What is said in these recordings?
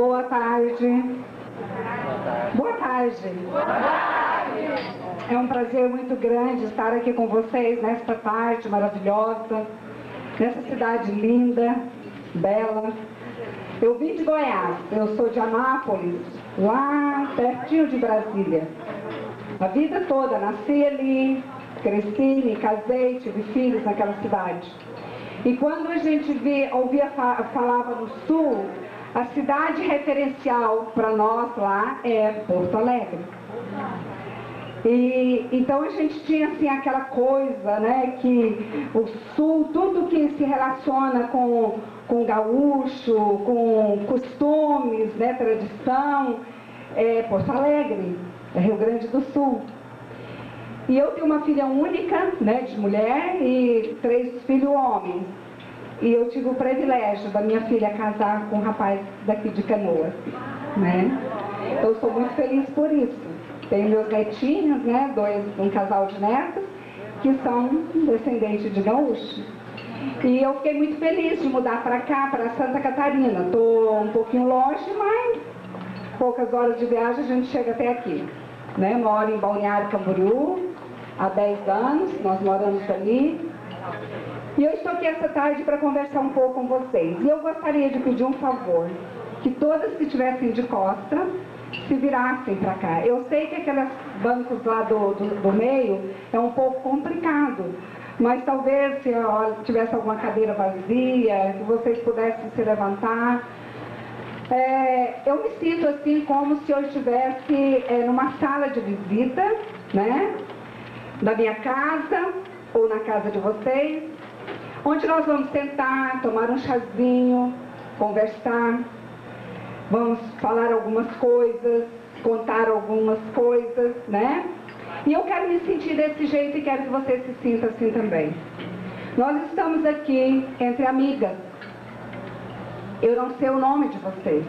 Boa tarde. Boa tarde. Boa tarde. É um prazer muito grande estar aqui com vocês nesta tarde maravilhosa, nessa cidade linda, bela. Eu vim de Goiás, eu sou de Anápolis, lá pertinho de Brasília. A vida toda, nasci ali, cresci, me casei, tive filhos naquela cidade. E quando a gente falava no Sul, a cidade referencial para nós lá é Porto Alegre. E então a gente tinha assim aquela coisa, né, que o Sul, tudo que se relaciona com gaúcho, com costumes, né, tradição, é Porto Alegre, é Rio Grande do Sul. E eu tenho uma filha única, né, de mulher, e 3 filhos homens. E eu tive o privilégio da minha filha casar com um rapaz daqui de Canoas, né? Eu sou muito feliz por isso. Tenho meus netinhos, né, um casal de netos, que são descendentes de gaúcho. E eu fiquei muito feliz de mudar para cá, para Santa Catarina. Estou um pouquinho longe, mas poucas horas de viagem a gente chega até aqui, né? Moro em Balneário Camboriú há 10 anos, nós moramos ali. E eu estou aqui essa tarde para conversar um pouco com vocês. E eu gostaria de pedir um favor, que todas que estivessem de costa se virassem para cá. Eu sei que aqueles bancos lá do meio é um pouco complicado, mas talvez se tivesse alguma cadeira vazia, se vocês pudessem se levantar. Eu me sinto assim como se eu estivesse numa sala de visita, né, da minha casa ou na casa de vocês, onde nós vamos sentar, tomar um chazinho, conversar, vamos falar algumas coisas, contar algumas coisas, né? E eu quero me sentir desse jeito e quero que você se sinta assim também. Nós estamos aqui entre amigas. Eu não sei o nome de vocês,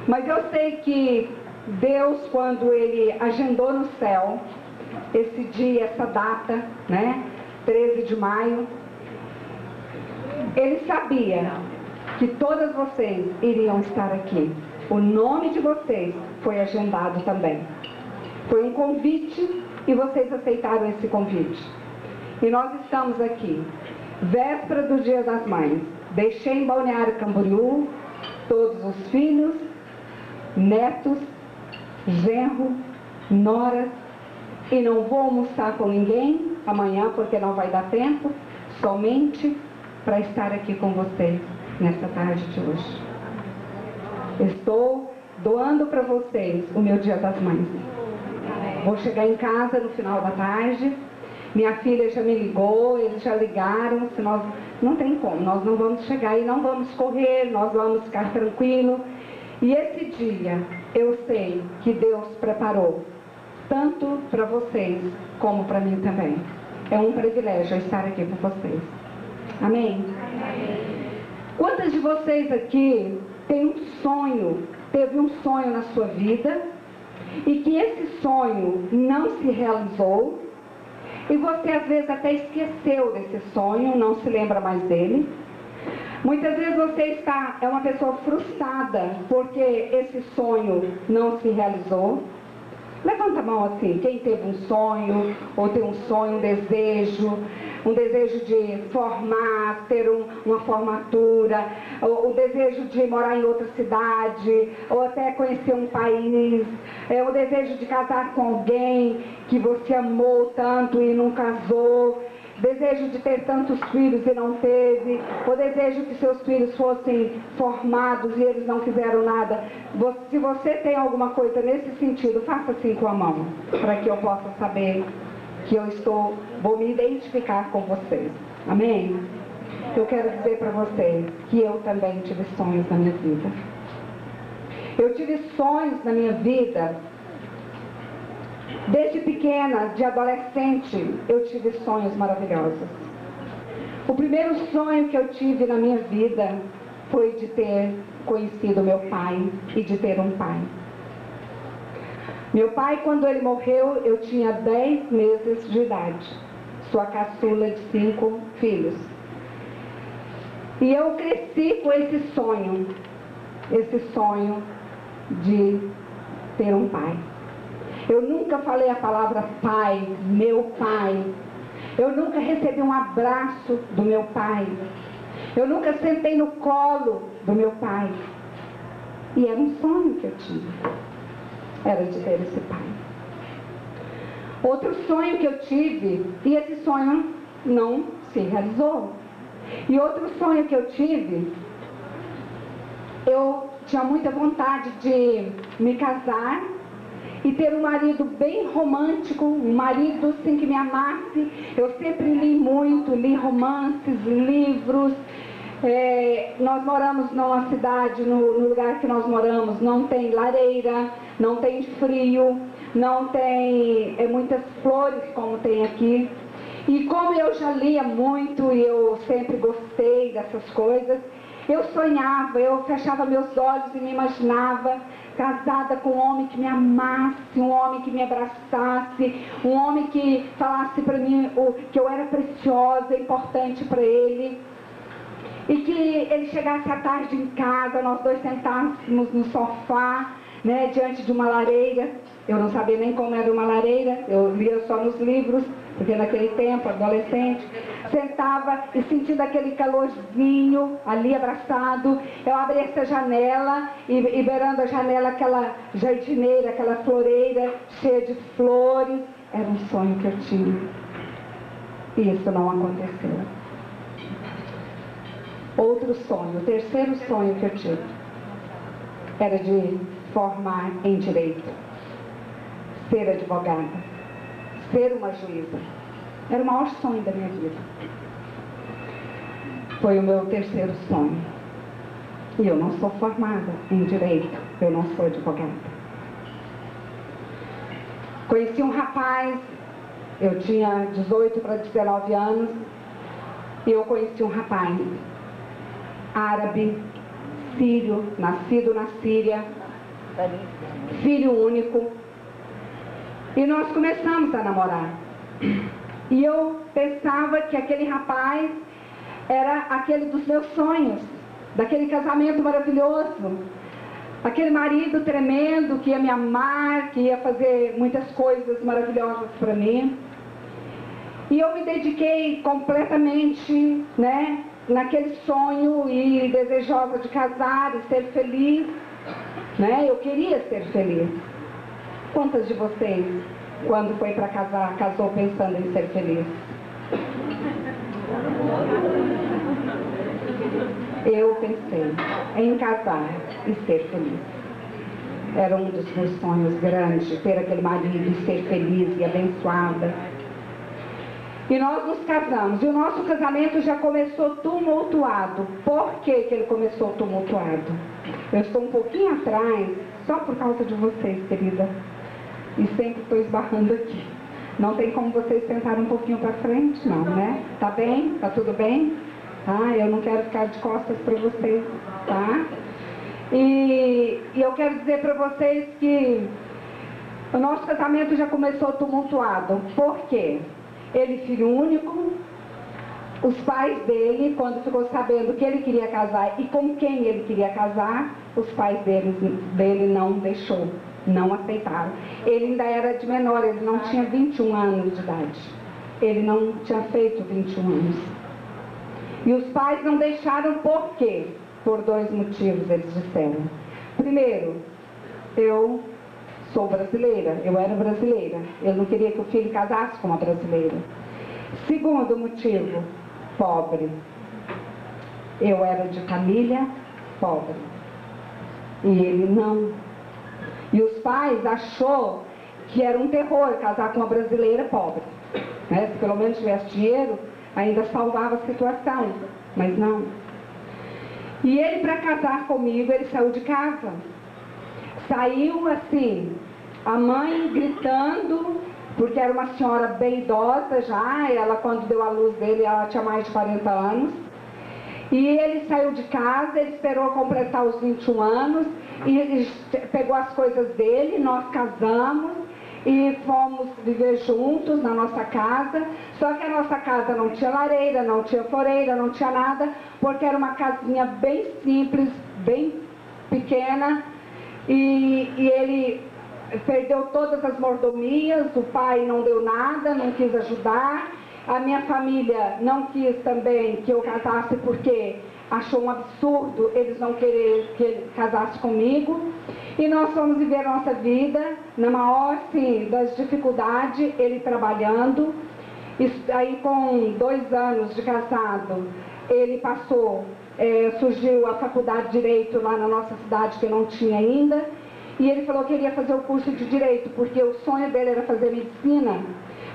mas eu sei que Deus, quando Ele agendou no céu esse dia, essa data, né, 13 de maio, Ele sabia que todas vocês iriam estar aqui. O nome de vocês foi agendado também. Foi um convite e vocês aceitaram esse convite. E nós estamos aqui, véspera do Dia das Mães. Deixei em Balneário Camboriú todos os filhos, netos, genro, noras, e não vou almoçar com ninguém amanhã porque não vai dar tempo, somente para estar aqui com vocês nesta tarde de hoje. Estou doando para vocês o meu Dia das Mães. Vou chegar em casa no final da tarde. Minha filha já me ligou, eles já ligaram, se nós não tem como, nós não vamos chegar e não vamos correr, nós vamos ficar tranquilos. E esse dia, eu sei que Deus preparou, tanto para vocês como para mim também. É um privilégio estar aqui com vocês. Amém? Amém. Quantas de vocês aqui teve um sonho na sua vida, e que esse sonho não se realizou, e você às vezes até esqueceu desse sonho, não se lembra mais dele? Muitas vezes você é uma pessoa frustrada porque esse sonho não se realizou. Levanta a mão assim, quem teve um sonho, ou tem um sonho, um desejo de formar, ter uma formatura, o desejo de morar em outra cidade, ou até conhecer um país, o desejo de casar com alguém que você amou tanto e não casou, desejo de ter tantos filhos e não teve, o desejo que seus filhos fossem formados e eles não fizeram nada. Se você tem alguma coisa nesse sentido, faça assim com a mão, para que eu possa saber que vou me identificar com vocês. Amém? Eu quero dizer para vocês que eu também tive sonhos na minha vida. Eu tive sonhos na minha vida. Desde pequena, de adolescente, eu tive sonhos maravilhosos. O primeiro sonho que eu tive na minha vida foi de ter conhecido meu pai e de ter um pai. Meu pai, quando ele morreu, eu tinha 10 meses de idade. Sou a caçula de 5 filhos. E eu cresci com esse sonho esse sonho de ter um pai. Eu nunca falei a palavra pai, meu pai. Eu nunca recebi um abraço do meu pai. Eu nunca sentei no colo do meu pai. E era um sonho que eu tinha. Era de ter esse pai. Outro sonho que eu tive, e esse sonho não se realizou. E outro sonho que eu tive, eu tinha muita vontade de me casar e ter um marido bem romântico, um marido assim que me amasse. Eu sempre li muito, li romances, livros. Nós moramos numa cidade, no lugar que nós moramos, não tem lareira, não tem frio, não tem muitas flores como tem aqui. E como eu já lia muito e eu sempre gostei dessas coisas, eu sonhava, eu fechava meus olhos e me imaginava casada com um homem que me amasse, um homem que me abraçasse, um homem que falasse para mim que eu era preciosa, importante para ele. E que ele chegasse à tarde em casa, nós dois sentássemos no sofá, né, diante de uma lareira. Eu não sabia nem como era uma lareira, eu lia só nos livros, porque naquele tempo, adolescente, sentava e sentindo aquele calorzinho ali abraçado, eu abria essa janela e beirando a janela aquela jardineira, aquela floreira cheia de flores. Era um sonho que eu tinha. E isso não aconteceu. Outro sonho, o terceiro sonho que eu tive, era de formar em direito, ser advogada, ser uma juíza. Era o maior sonho da minha vida. Foi o meu terceiro sonho. E eu não sou formada em direito, eu não sou advogada. Conheci um rapaz, eu tinha 18 para 19 anos, e eu conheci um rapaz árabe, sírio, nascido na Síria, filho único, e nós começamos a namorar. E eu pensava que aquele rapaz era aquele dos meus sonhos, daquele casamento maravilhoso, aquele marido tremendo que ia me amar, que ia fazer muitas coisas maravilhosas para mim. E eu me dediquei completamente, né, naquele sonho e desejosa de casar e ser feliz, né? Eu queria ser feliz. Quantas de vocês, quando foi para casar, casou pensando em ser feliz? Eu pensei em casar e ser feliz. Era um dos meus sonhos grandes, ter aquele marido e ser feliz e abençoada. E nós nos casamos, e o nosso casamento já começou tumultuado. Por que que ele começou tumultuado? Eu estou um pouquinho atrás, só por causa de vocês, querida. E sempre estou esbarrando aqui. Não tem como vocês sentarem um pouquinho para frente, não, né? Tá bem? Tá tudo bem? Ah, eu não quero ficar de costas para vocês, tá? E eu quero dizer para vocês que o nosso casamento já começou tumultuado. Por quê? Ele, filho único, os pais dele, quando ficou sabendo que ele queria casar e com quem ele queria casar, os pais dele não deixou, não aceitaram. Ele ainda era de menor, ele não tinha 21 anos de idade. Ele não tinha feito 21 anos. E os pais não deixaram por quê? Por dois motivos, eles disseram. Primeiro, eu sou brasileira, eu era brasileira. Eu não queria que o filho casasse com uma brasileira. Segundo motivo, pobre. Eu era de família pobre. E ele não. E os pais achou que era um terror casar com uma brasileira pobre. Né? Se pelo menos tivesse dinheiro, ainda salvava a situação. Mas não. E ele, para casar comigo, ele saiu de casa. Saiu assim, a mãe gritando, porque era uma senhora bem idosa já, ela quando deu a luz dele, ela tinha mais de 40 anos. E ele saiu de casa, ele esperou completar os 21 anos, e pegou as coisas dele, nós casamos, e fomos viver juntos na nossa casa. Só que a nossa casa não tinha lareira, não tinha floreira, não tinha nada, porque era uma casinha bem simples, bem pequena, e ele perdeu todas as mordomias, o pai não deu nada, não quis ajudar, a minha família não quis também que eu casasse porque achou um absurdo eles não querer que ele casasse comigo, e nós fomos viver a nossa vida na maior, sim, das dificuldades, ele trabalhando. Isso, aí com 2 anos de casado, ele passou, surgiu a faculdade de Direito lá na nossa cidade, que eu não tinha ainda, e ele falou que queria fazer o curso de Direito, porque o sonho dele era fazer Medicina,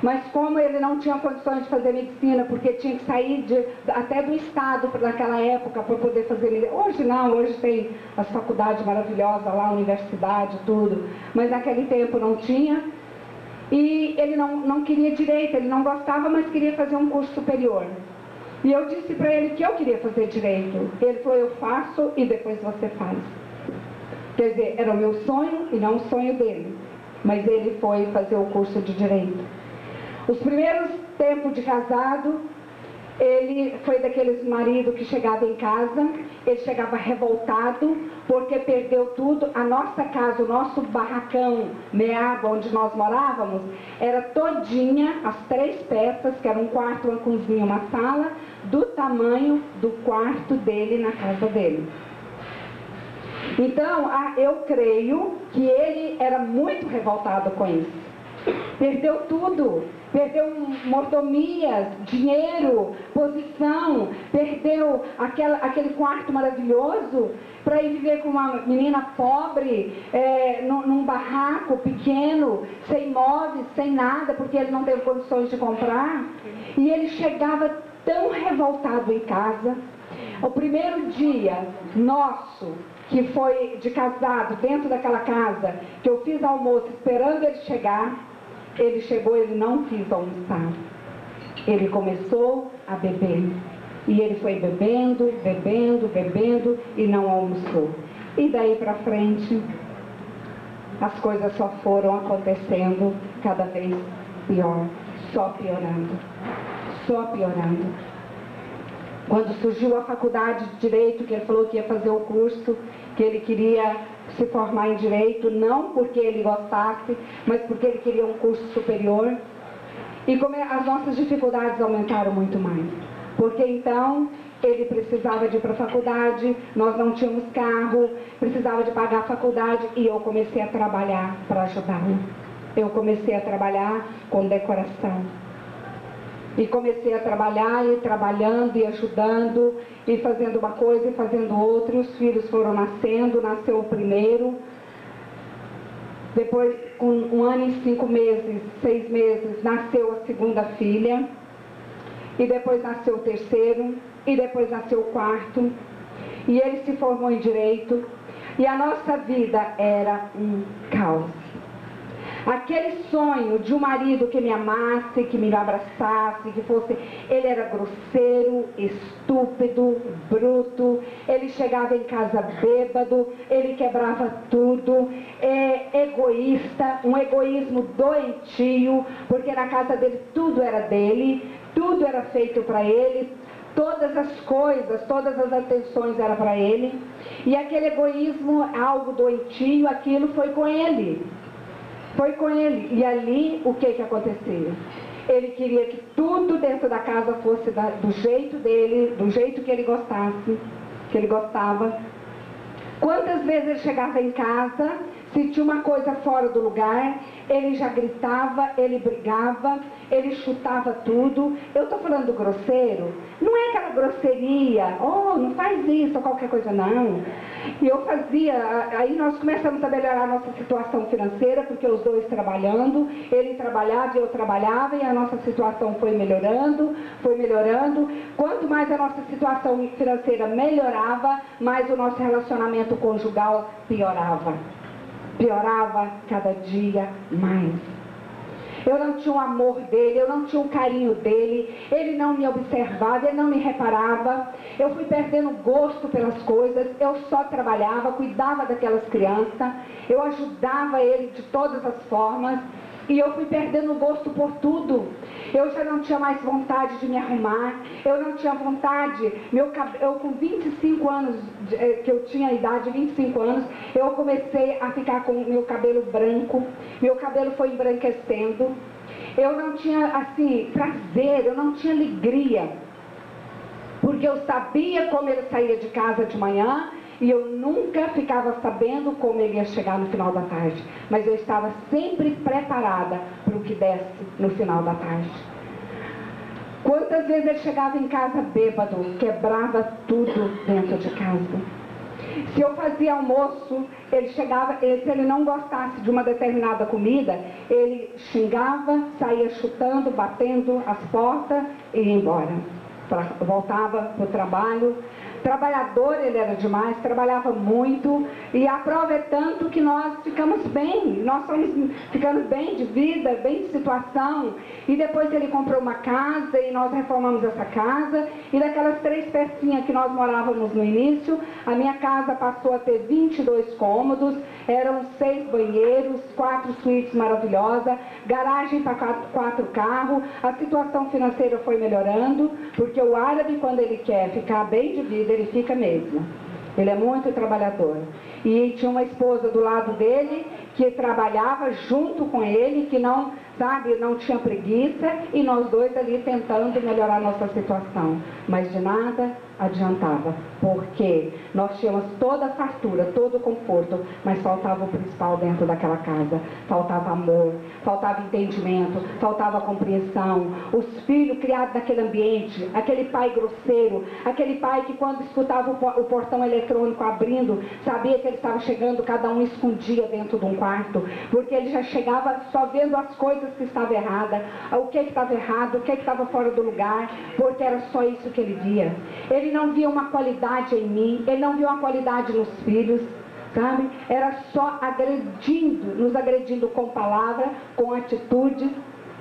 mas como ele não tinha condições de fazer Medicina, porque tinha que sair até do estado naquela época para poder fazer Medicina. Hoje não, hoje tem as faculdades maravilhosas lá, universidade, tudo, mas naquele tempo não tinha. E ele não queria Direito, ele não gostava, mas queria fazer um curso superior. E eu disse para ele que eu queria fazer Direito. Ele falou, eu faço e depois você faz. Quer dizer, era o meu sonho e não o sonho dele. Mas ele foi fazer o curso de Direito. Os primeiros tempos de casado, ele foi daqueles maridos que chegava em casa, ele chegava revoltado, porque perdeu tudo. A nossa casa, o nosso barracão, meado, onde nós morávamos, era todinha, as 3 peças, que era um quarto, uma cozinha, uma sala, do tamanho do quarto dele na casa dele. Então, eu creio que ele era muito revoltado com isso. Perdeu tudo, perdeu mordomias, dinheiro, posição, perdeu aquele quarto maravilhoso para ir viver com uma menina pobre, num barraco pequeno, sem móveis, sem nada, porque ele não teve condições de comprar. E ele chegava tão revoltado em casa. O primeiro dia nosso, que foi de casado, dentro daquela casa, que eu fiz almoço esperando ele chegar, ele chegou, ele não quis almoçar. Ele começou a beber. E ele foi bebendo, bebendo, bebendo e não almoçou. E daí para frente, as coisas só foram acontecendo cada vez pior, só piorando, só piorando. Quando surgiu a faculdade de Direito, que ele falou que ia fazer o curso, que ele queria se formar em Direito, não porque ele gostasse, mas porque ele queria um curso superior. E como as nossas dificuldades aumentaram muito mais. Porque então ele precisava de ir para a faculdade, nós não tínhamos carro, precisava de pagar a faculdade, e eu comecei a trabalhar para ajudá-lo. Eu comecei a trabalhar com decoração. E comecei a trabalhar, e trabalhando, e ajudando, e fazendo uma coisa, e fazendo outra, e os filhos foram nascendo, nasceu o primeiro. Depois, com 1 ano e 5 meses, 6 meses, nasceu a segunda filha, e depois nasceu o terceiro, e depois nasceu o quarto, e ele se formou em Direito, e a nossa vida era um caos. Aquele sonho de um marido que me amasse, que me abraçasse, que fosse... Ele era grosseiro, estúpido, bruto, ele chegava em casa bêbado, ele quebrava tudo, egoísta, um egoísmo doentio, porque na casa dele tudo era dele, tudo era feito para ele, todas as coisas, todas as atenções eram para ele, e aquele egoísmo, algo doentio, aquilo foi com ele. Foi com ele. E ali, o que acontecia? Ele queria que tudo dentro da casa fosse do jeito dele, do jeito que ele gostasse, que ele gostava. Quantas vezes ele chegava em casa, se tinha uma coisa fora do lugar, ele já gritava, ele brigava, ele chutava tudo. Eu estou falando grosseiro, não é aquela grosseria, oh, não faz isso, ou qualquer coisa, não. E eu fazia, aí nós começamos a melhorar a nossa situação financeira, porque os dois trabalhando, ele trabalhava e eu trabalhava, e a nossa situação foi melhorando, foi melhorando. Quanto mais a nossa situação financeira melhorava, mais o nosso relacionamento conjugal piorava. Piorava cada dia mais. Eu não tinha o amor dele, eu não tinha o carinho dele, ele não me observava, ele não me reparava. Eu fui perdendo gosto pelas coisas, eu só trabalhava, cuidava daquelas crianças, eu ajudava ele de todas as formas, E eu fui perdendo o gosto por tudo. Eu já não tinha mais vontade de me arrumar. Eu não tinha vontade. Eu com 25 anos, que eu tinha a idade de 25 anos, eu comecei a ficar com meu cabelo branco. Meu cabelo foi embranquecendo. Eu não tinha, assim, prazer, eu não tinha alegria. Porque eu sabia como ele saía de casa de manhã, e eu nunca ficava sabendo como ele ia chegar no final da tarde. Mas eu estava sempre preparada para o que desse no final da tarde. Quantas vezes ele chegava em casa bêbado, quebrava tudo dentro de casa. Se eu fazia almoço, ele chegava, se ele não gostasse de uma determinada comida, ele xingava, saía chutando, batendo as portas e ia embora. Voltava para o trabalho. Trabalhador ele era demais, trabalhava muito, e a prova é tanto que nós ficamos bem, nós fomos ficando bem de vida, bem de situação, e depois ele comprou uma casa e nós reformamos essa casa, e daquelas 3 pecinhas que nós morávamos no início, a minha casa passou a ter 22 cômodos, eram 6 banheiros, 4 suítes maravilhosas, garagem para 4 carros, a situação financeira foi melhorando, porque o árabe, quando ele quer ficar bem de vida, ele fica mesmo. Ele é muito trabalhador. E tinha uma esposa do lado dele que trabalhava junto com ele, que não, sabe, não tinha preguiça, e nós dois ali tentando melhorar nossa situação. Mas de nada adiantava, porque nós tínhamos toda a fartura, todo o conforto, mas faltava o principal dentro daquela casa. Faltava amor, faltava entendimento, faltava compreensão. Os filhos criados naquele ambiente, aquele pai grosseiro, aquele pai que quando escutava o portão eletrônico abrindo, sabia que ele estava chegando, cada um escondia dentro de um quarto, porque ele já chegava só vendo as coisas que estavam erradas, o que estava errado, o que estava fora do lugar, porque era só isso que ele via. Ele não via uma qualidade em mim, ele não via uma qualidade nos filhos, sabe? Era só agredindo, nos agredindo com palavra, com atitudes,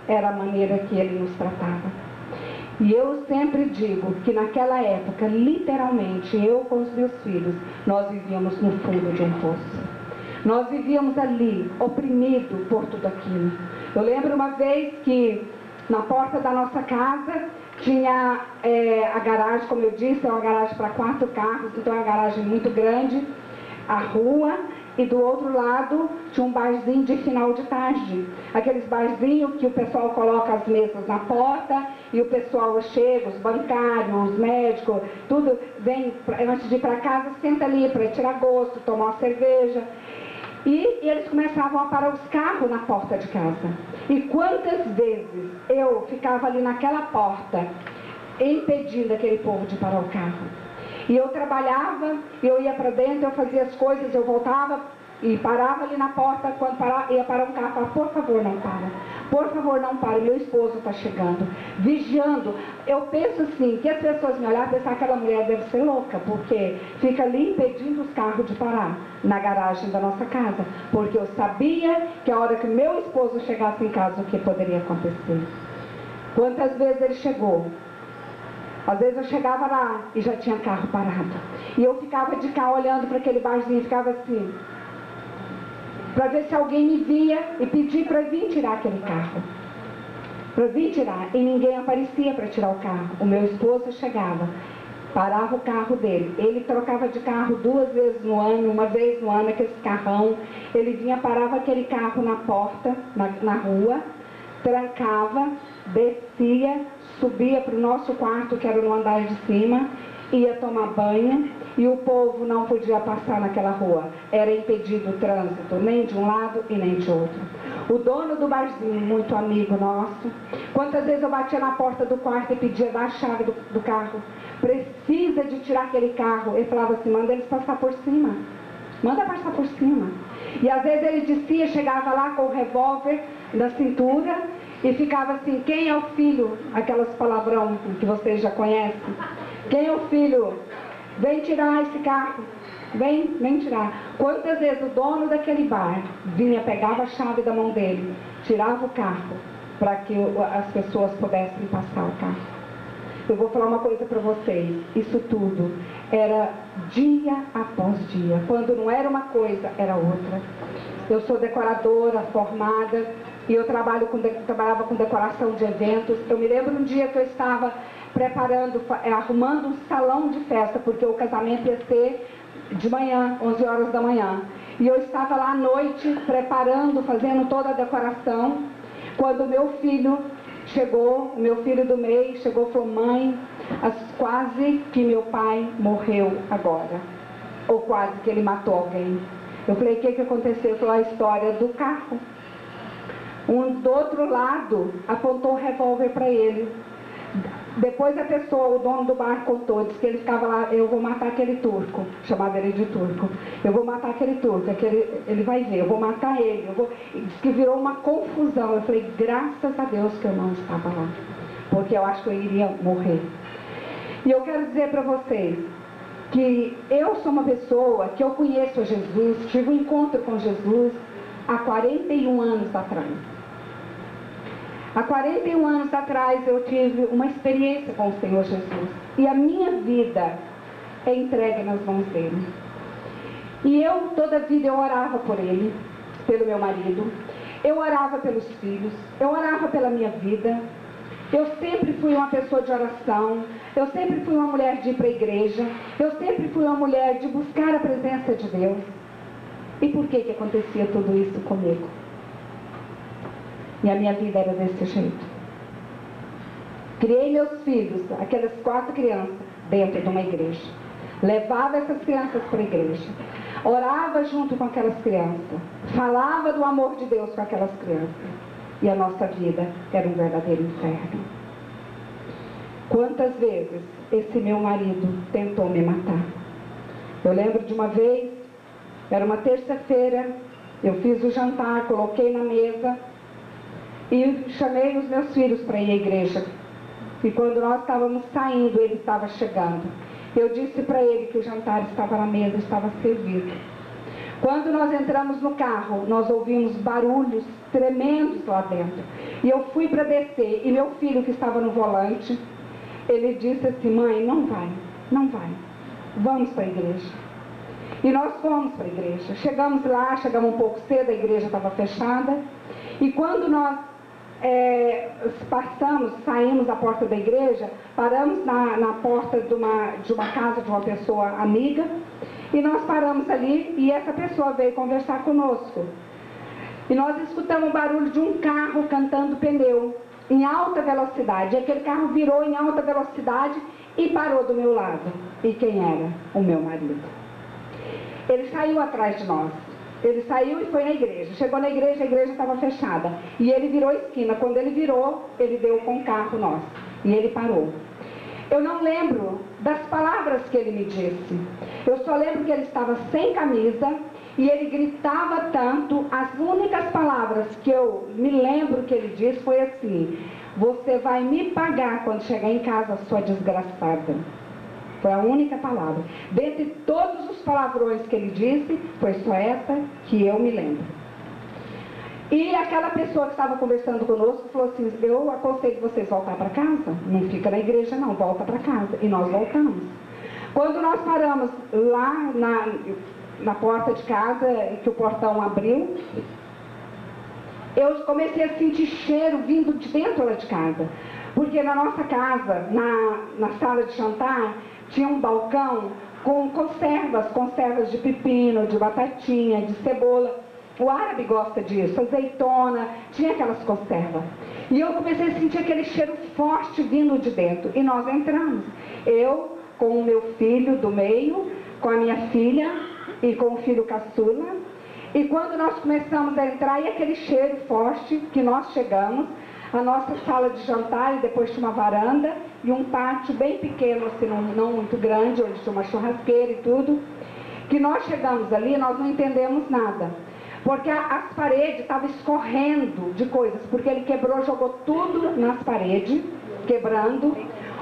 era a maneira que ele nos tratava. E eu sempre digo que naquela época, literalmente, eu com os meus filhos, nós vivíamos no fundo de um poço. Nós vivíamos ali, oprimidos por tudo aquilo. Eu lembro uma vez que na porta da nossa casa tinha a garagem, como eu disse, é uma garagem para 4 carros, então é uma garagem muito grande, a rua, e do outro lado tinha um barzinho de final de tarde. Aqueles barzinhos que o pessoal coloca as mesas na porta e o pessoal chega, os bancários, os médicos, tudo vem, antes de ir para casa, senta ali para tirar gosto, tomar uma cerveja. E eles começavam a parar os carros na porta de casa. E quantas vezes eu ficava ali naquela porta, impedindo aquele povo de parar o carro. E eu trabalhava, eu ia para dentro, eu fazia as coisas, eu voltava e parava ali na porta, quando ia parar um carro, falava, por favor, não para. Por favor, não para, meu esposo está chegando. Vigiando. Eu penso assim, que as pessoas me olharem e pensar que aquela mulher deve ser louca, porque fica ali impedindo os carros de parar na garagem da nossa casa. Porque eu sabia que a hora que meu esposo chegasse em casa, o que poderia acontecer. Quantas vezes ele chegou? Às vezes eu chegava lá e já tinha carro parado. E eu ficava de cá olhando para aquele barzinho, ficava assim, para ver se alguém me via e pedir para vir tirar aquele carro. Para vir tirar. E ninguém aparecia para tirar o carro. O meu esposo chegava, parava o carro dele. Ele trocava de carro 2 vezes no ano, uma vez no ano, aquele carrão. Ele vinha, parava aquele carro na porta, na rua, trancava, descia, subia para o nosso quarto, que era no andar de cima, ia tomar banho, e o povo não podia passar naquela rua. Era impedido o trânsito, nem de um lado e nem de outro. O dono do barzinho, muito amigo nosso, quantas vezes eu batia na porta do quarto e pedia dar a chave do carro, precisa de tirar aquele carro. Ele falava assim, manda eles passar por cima, manda passar por cima. E às vezes ele descia, chegava lá com o revólver na cintura e ficava assim, quem é o filho? Aquelas palavrão que vocês já conhecem. Quem é o filho? Vem tirar esse carro. Vem tirar. Quantas vezes o dono daquele bar vinha, pegava a chave da mão dele, tirava o carro para que as pessoas pudessem passar o carro. Eu vou falar uma coisa para vocês, isso tudo era dia após dia. Quando não era uma coisa, era outra. Eu sou decoradora, formada, e eu trabalhava com decoração de eventos. Eu me lembro um dia que eu estava arrumando um salão de festa, porque o casamento ia ser de manhã, 11 horas da manhã. E eu estava lá à noite, preparando, fazendo toda a decoração, quando meu filho chegou, o meu filho do meio, chegou e falou: mãe, quase que meu pai morreu agora. Ou quase que ele matou alguém. Eu falei: o que aconteceu? Ele falou: a história do carro. Do outro lado, apontou um revólver para ele. Depois a pessoa, o dono do bar, contou, disse que ele ficava lá: eu vou matar aquele turco, chamava ele de turco, eu vou matar aquele turco, ele vai ver, eu vou matar ele, Disse que virou uma confusão. Eu falei: graças a Deus que eu não estava lá, porque eu acho que eu iria morrer. E eu quero dizer para vocês que eu sou uma pessoa que eu conheço a Jesus, tive um encontro com Jesus há 41 anos atrás. Há 41 anos atrás eu tive uma experiência com o Senhor Jesus. E a minha vida é entregue nas mãos dele. E toda a vida eu orava por ele, pelo meu marido. Eu orava pelos filhos. Eu orava pela minha vida. Eu sempre fui uma pessoa de oração. Eu sempre fui uma mulher de ir para a igreja. Eu sempre fui uma mulher de buscar a presença de Deus. E por que acontecia tudo isso comigo? E a minha vida era desse jeito. Criei meus filhos, aquelas 4 crianças, dentro de uma igreja. Levava essas crianças para a igreja. Orava junto com aquelas crianças. Falava do amor de Deus com aquelas crianças. E a nossa vida era um verdadeiro inferno. Quantas vezes esse meu marido tentou me matar? Eu lembro de uma vez, era uma terça-feira, eu fiz o jantar, coloquei na mesa e chamei os meus filhos para ir à igreja. E quando nós estávamos saindo, ele estava chegando. Eu disse para ele que o jantar estava na mesa, estava servido. Quando nós entramos no carro, nós ouvimos barulhos tremendos lá dentro. E eu fui para descer, e meu filho, que estava no volante, ele disse assim: mãe, não vai, vamos para a igreja. E nós fomos para a igreja. Chegamos lá, chegamos um pouco cedo, a igreja estava fechada. E quando nós saímos da porta da igreja, paramos na porta de uma casa de uma pessoa amiga, e nós paramos ali, e essa pessoa veio conversar conosco. E nós escutamos o barulho de um carro cantando pneu, em alta velocidade. E aquele carro virou em alta velocidade e parou do meu lado. E quem era? O meu marido. Ele saiu atrás de nós. Ele saiu e foi na igreja. Chegou na igreja, a igreja estava fechada. E ele virou a esquina. Quando ele virou, ele deu com o carro nosso. E ele parou. Eu não lembro das palavras que ele me disse. Eu só lembro que ele estava sem camisa e ele gritava tanto. As únicas palavras que eu me lembro que ele disse foi assim: você vai me pagar quando chegar em casa, sua desgraçada. Foi a única palavra. Dentre todos os palavrões que ele disse, foi só essa que eu me lembro. E aquela pessoa que estava conversando conosco falou assim: eu aconselho vocês voltar para casa. Não fica na igreja não, volta para casa. E nós voltamos. Quando nós paramos lá na porta de casa, que o portão abriu, eu comecei a sentir cheiro vindo de dentro lá de casa. Porque na nossa casa, na sala de jantar, tinha um balcão com conservas de pepino, de batatinha, de cebola. O árabe gosta disso, azeitona, tinha aquelas conservas. E eu comecei a sentir aquele cheiro forte vindo de dentro. E nós entramos. Eu, com o meu filho do meio, com a minha filha e com o filho caçula. E quando nós começamos a entrar, e aquele cheiro forte que nós chegamos, a nossa sala de jantar, e depois tinha uma varanda e um pátio bem pequeno, assim, não muito grande, onde tinha uma churrasqueira e tudo. Que nós chegamos ali, nós não entendemos nada. Porque as paredes estavam escorrendo de coisas, porque ele quebrou, jogou tudo nas paredes, quebrando.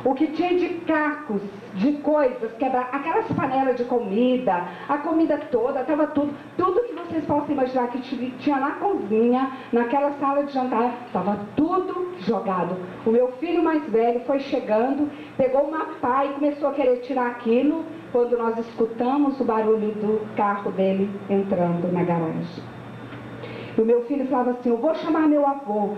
O que tinha de cacos, de coisas, quebrar, aquelas panelas de comida, a comida toda, estava tudo que vocês possam imaginar que tinha na cozinha, naquela sala de jantar, estava tudo jogado. O meu filho mais velho foi chegando, pegou uma pá e começou a querer tirar aquilo, quando nós escutamos o barulho do carro dele entrando na garagem. E o meu filho falava assim, eu vou chamar meu avô,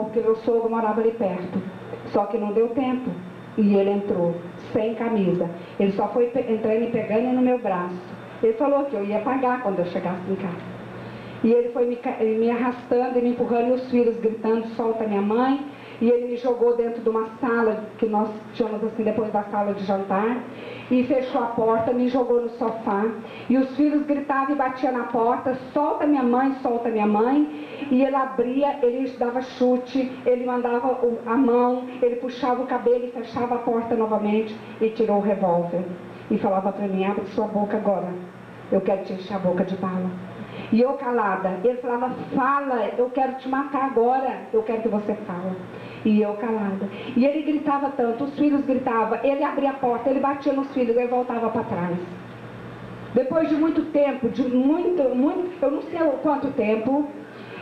porque meu sogro morava ali perto. Só que não deu tempo. E ele entrou, sem camisa. Ele só foi entrando e pegando no meu braço. Ele falou que eu ia pagar quando eu chegasse em casa. E ele foi me arrastando e me empurrando, e os filhos gritando, solta minha mãe. E ele me jogou dentro de uma sala, que nós chamamos assim, depois da sala de jantar, e fechou a porta, me jogou no sofá. E os filhos gritavam e batiam na porta, solta minha mãe, solta minha mãe. E ele abria, ele dava chute, ele mandava a mão, ele puxava o cabelo e fechava a porta novamente e tirou o revólver. E falava para mim, abre sua boca agora, eu quero te encher a boca de bala. E eu calada, ele falava, fala, eu quero te matar agora, eu quero que você fale. E eu calada. E ele gritava tanto, os filhos gritavam, ele abria a porta, ele batia nos filhos, ele voltava para trás. Depois de muito tempo, eu não sei quanto tempo,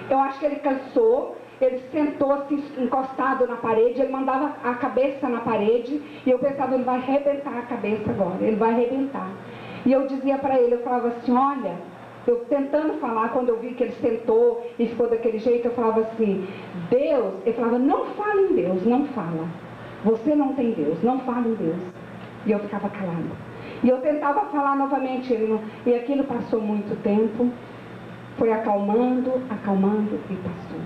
eu acho que ele cansou, ele sentou-se encostado na parede, ele mandava a cabeça na parede, e eu pensava, ele vai arrebentar a cabeça agora, ele vai arrebentar. E eu dizia para ele, eu falava assim, olha, eu tentando falar, quando eu vi que ele sentou e ficou daquele jeito, eu falava assim, Deus, ele falava, não fala em Deus, não fala. Você não tem Deus, não fala em Deus. E eu ficava calada. E eu tentava falar novamente, e aquilo passou muito tempo, foi acalmando, acalmando e passou.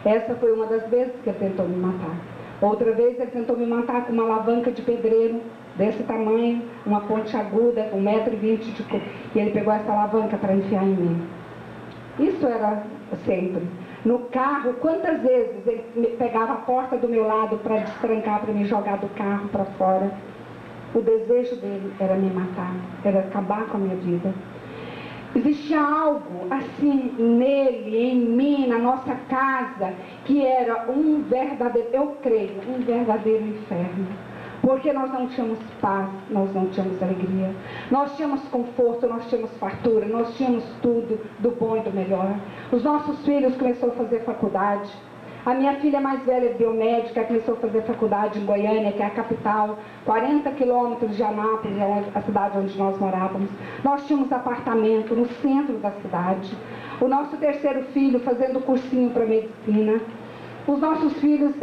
Essa foi uma das vezes que ele tentou me matar. Outra vez ele tentou me matar com uma alavanca de pedreiro, desse tamanho, uma ponte aguda, 1,20 m de cor. E ele pegou essa alavanca para enfiar em mim. Isso era sempre. No carro, quantas vezes ele pegava a porta do meu lado para destrancar, para me jogar do carro para fora. O desejo dele era me matar, era acabar com a minha vida. Existia algo assim nele, em mim, na nossa casa, que era um verdadeiro, eu creio, um verdadeiro inferno. Porque nós não tínhamos paz, nós não tínhamos alegria, nós tínhamos conforto, nós tínhamos fartura, nós tínhamos tudo do bom e do melhor. Os nossos filhos começaram a fazer faculdade. A minha filha mais velha é biomédica, começou a fazer faculdade em Goiânia, que é a capital, 40 quilômetros de Anápolis, a cidade onde nós morávamos. Nós tínhamos apartamento no centro da cidade. O nosso terceiro filho fazendo cursinho para medicina. Os nossos filhos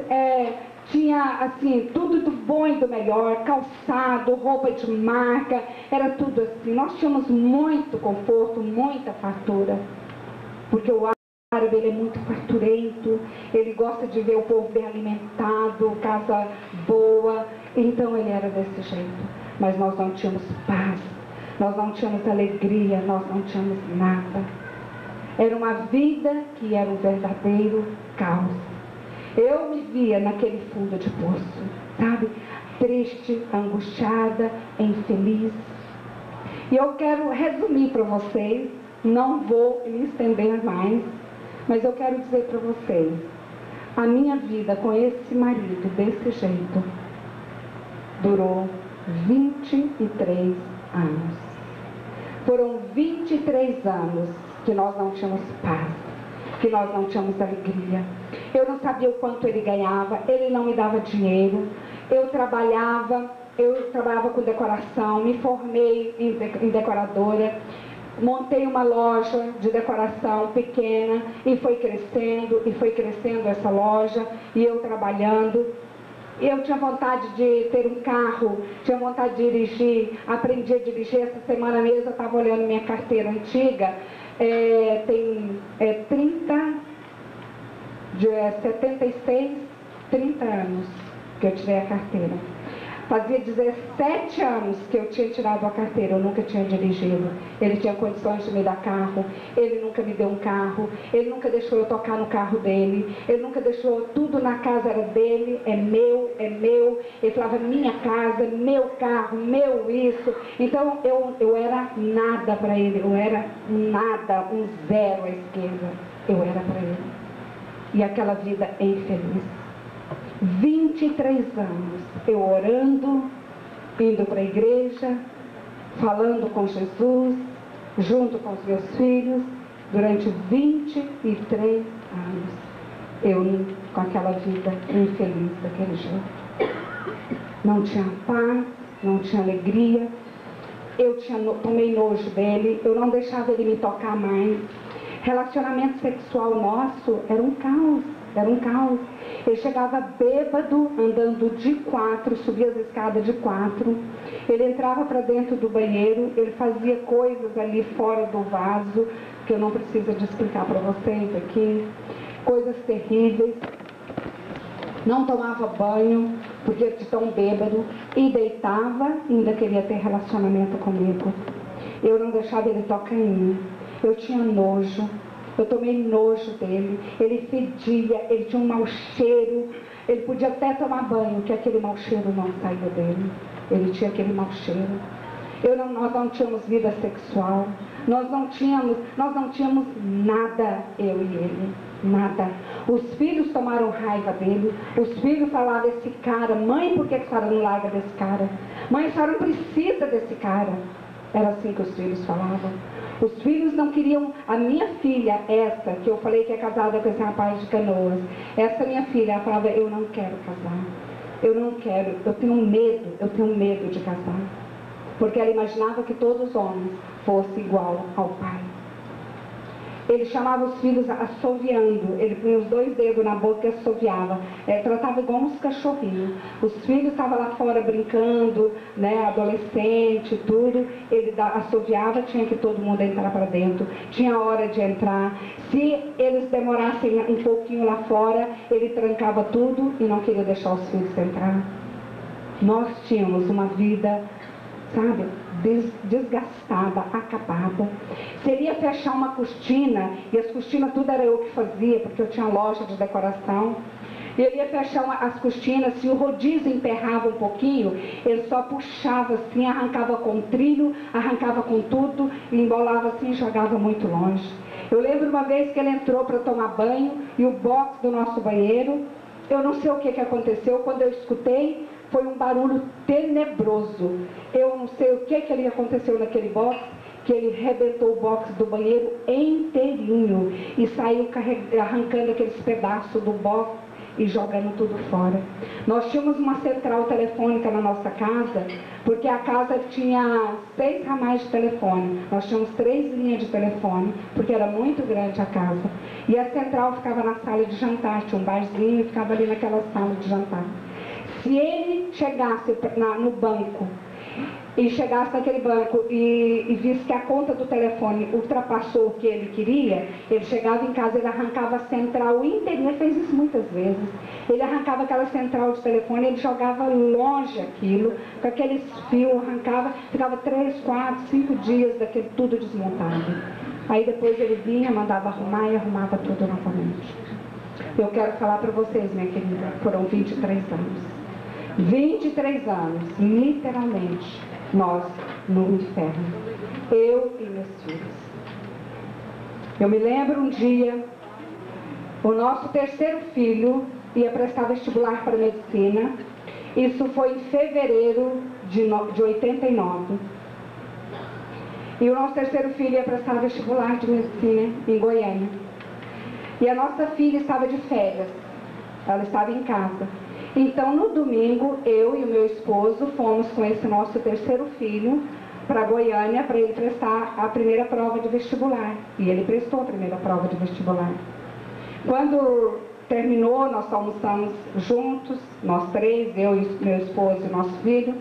tinha assim, tudo do bom e do melhor, calçado, roupa de marca, era tudo assim. Nós tínhamos muito conforto, muita fartura, porque o árabe ele é muito farturento, ele gosta de ver o povo bem alimentado, casa boa, então ele era desse jeito. Mas nós não tínhamos paz, nós não tínhamos alegria, nós não tínhamos nada. Era uma vida que era um verdadeiro caos. Eu me via naquele fundo de poço, sabe? Triste, angustiada, infeliz. E eu quero resumir para vocês, não vou me estender mais, mas eu quero dizer para vocês, a minha vida com esse marido desse jeito durou 23 anos. Foram 23 anos que nós não tínhamos paz, que nós não tínhamos alegria. Eu não sabia o quanto ele ganhava, ele não me dava dinheiro. Eu trabalhava com decoração, me formei em decoradora, montei uma loja de decoração pequena e foi crescendo essa loja, e eu trabalhando. Eu tinha vontade de ter um carro, tinha vontade de dirigir, aprendi a dirigir. Essa semana mesmo eu estava olhando minha carteira antiga, tem 30 anos que eu tirei a carteira. Fazia 17 anos que eu tinha tirado a carteira, eu nunca tinha dirigido. Ele tinha condições de me dar carro, ele nunca me deu um carro, ele nunca deixou eu tocar no carro dele, ele nunca deixou, tudo na casa era dele, é meu. Ele falava minha casa, meu carro, meu isso. Então eu era nada para ele, eu era nada, um zero à esquerda, eu era para ele. E aquela vida infeliz. 23 anos, eu orando, indo para a igreja, falando com Jesus, junto com os meus filhos, durante 23 anos, eu com aquela vida infeliz daquele jeito. Não tinha paz, não tinha alegria, tomei nojo dele, eu não deixava ele me tocar mais. Relacionamento sexual nosso era um caos, era um caos. Ele chegava bêbado, andando de 4, subia as escadas de 4. Ele entrava para dentro do banheiro, ele fazia coisas ali fora do vaso, que eu não preciso de explicar para vocês aqui. Coisas terríveis. Não tomava banho, porque de tão bêbado, e deitava, e ainda queria ter relacionamento comigo. Eu não deixava ele tocar em mim. Eu tinha nojo. Eu tomei nojo dele. Ele fedia, ele tinha um mau cheiro. Ele podia até tomar banho, que aquele mau cheiro não saía dele. Ele tinha aquele mau cheiro. Nós não tínhamos vida sexual. Nós não tínhamos nada, eu e ele. Nada. Os filhos tomaram raiva dele. Os filhos falavam, esse cara, mãe, por que a senhora não larga desse cara? Mãe, a senhora não precisa desse cara. Era assim que os filhos falavam. Os filhos não queriam. A minha filha, essa, que eu falei que é casada com esse rapaz de Canoas, essa minha filha, ela falava, eu não quero casar. Eu não quero, eu tenho medo de casar. Porque ela imaginava que todos os homens fossem igual ao pai. Ele chamava os filhos assoviando. Ele punha os 2 dedos na boca e assoviava. Tratava igual uns cachorrinhos. Os filhos estavam lá fora brincando, né, adolescente, tudo. Ele assoviava, tinha que todo mundo entrar para dentro. Tinha hora de entrar. Se eles demorassem um pouquinho lá fora, ele trancava tudo e não queria deixar os filhos entrar. Nós tínhamos uma vida, sabe, desgastada, acabada. Se ele ia fechar uma cortina, e as cortinas tudo era eu que fazia, porque eu tinha loja de decoração, e ele ia fechar as cortinas, se o rodízio emperrava um pouquinho, ele só puxava assim, arrancava com trilho, arrancava com tudo, e embolava assim e jogava muito longe. Eu lembro uma vez que ele entrou para tomar banho, e o box do nosso banheiro, eu não sei o que aconteceu, quando eu escutei, foi um barulho tenebroso. Eu não sei o que ali aconteceu naquele box, que ele arrebentou o box do banheiro inteirinho e saiu arrancando aqueles pedaços do box e jogando tudo fora. Nós tínhamos uma central telefônica na nossa casa, porque a casa tinha 6 ramais de telefone. Nós tínhamos 3 linhas de telefone, porque era muito grande a casa. E a central ficava na sala de jantar, tinha um barzinho e ficava ali naquela sala de jantar. Se ele chegasse no banco, e chegasse naquele banco e visse que a conta do telefone ultrapassou o que ele queria, ele chegava em casa, ele arrancava a central inteirinha, fez isso muitas vezes. Ele arrancava aquela central de telefone, ele jogava longe aquilo, com aqueles fios, arrancava, ficava 3, 4, 5 dias daquele tudo desmontado. Aí depois ele vinha, mandava arrumar e arrumava tudo novamente. Eu quero falar para vocês, minha querida, foram 23 anos. 23 anos, literalmente, nós no inferno. Eu e meus filhos. Eu me lembro um dia, o nosso 3º filho ia prestar vestibular para medicina. Isso foi em fevereiro de 89. E o nosso 3º filho ia prestar vestibular de medicina em Goiânia. E a nossa filha estava de férias. Ela estava em casa. Então, no domingo, eu e o meu esposo fomos com esse nosso 3º filho para Goiânia para ele prestar a primeira prova de vestibular. E ele prestou a primeira prova de vestibular. Quando terminou, nós almoçamos juntos, nós 3, eu e meu esposo e nosso filho.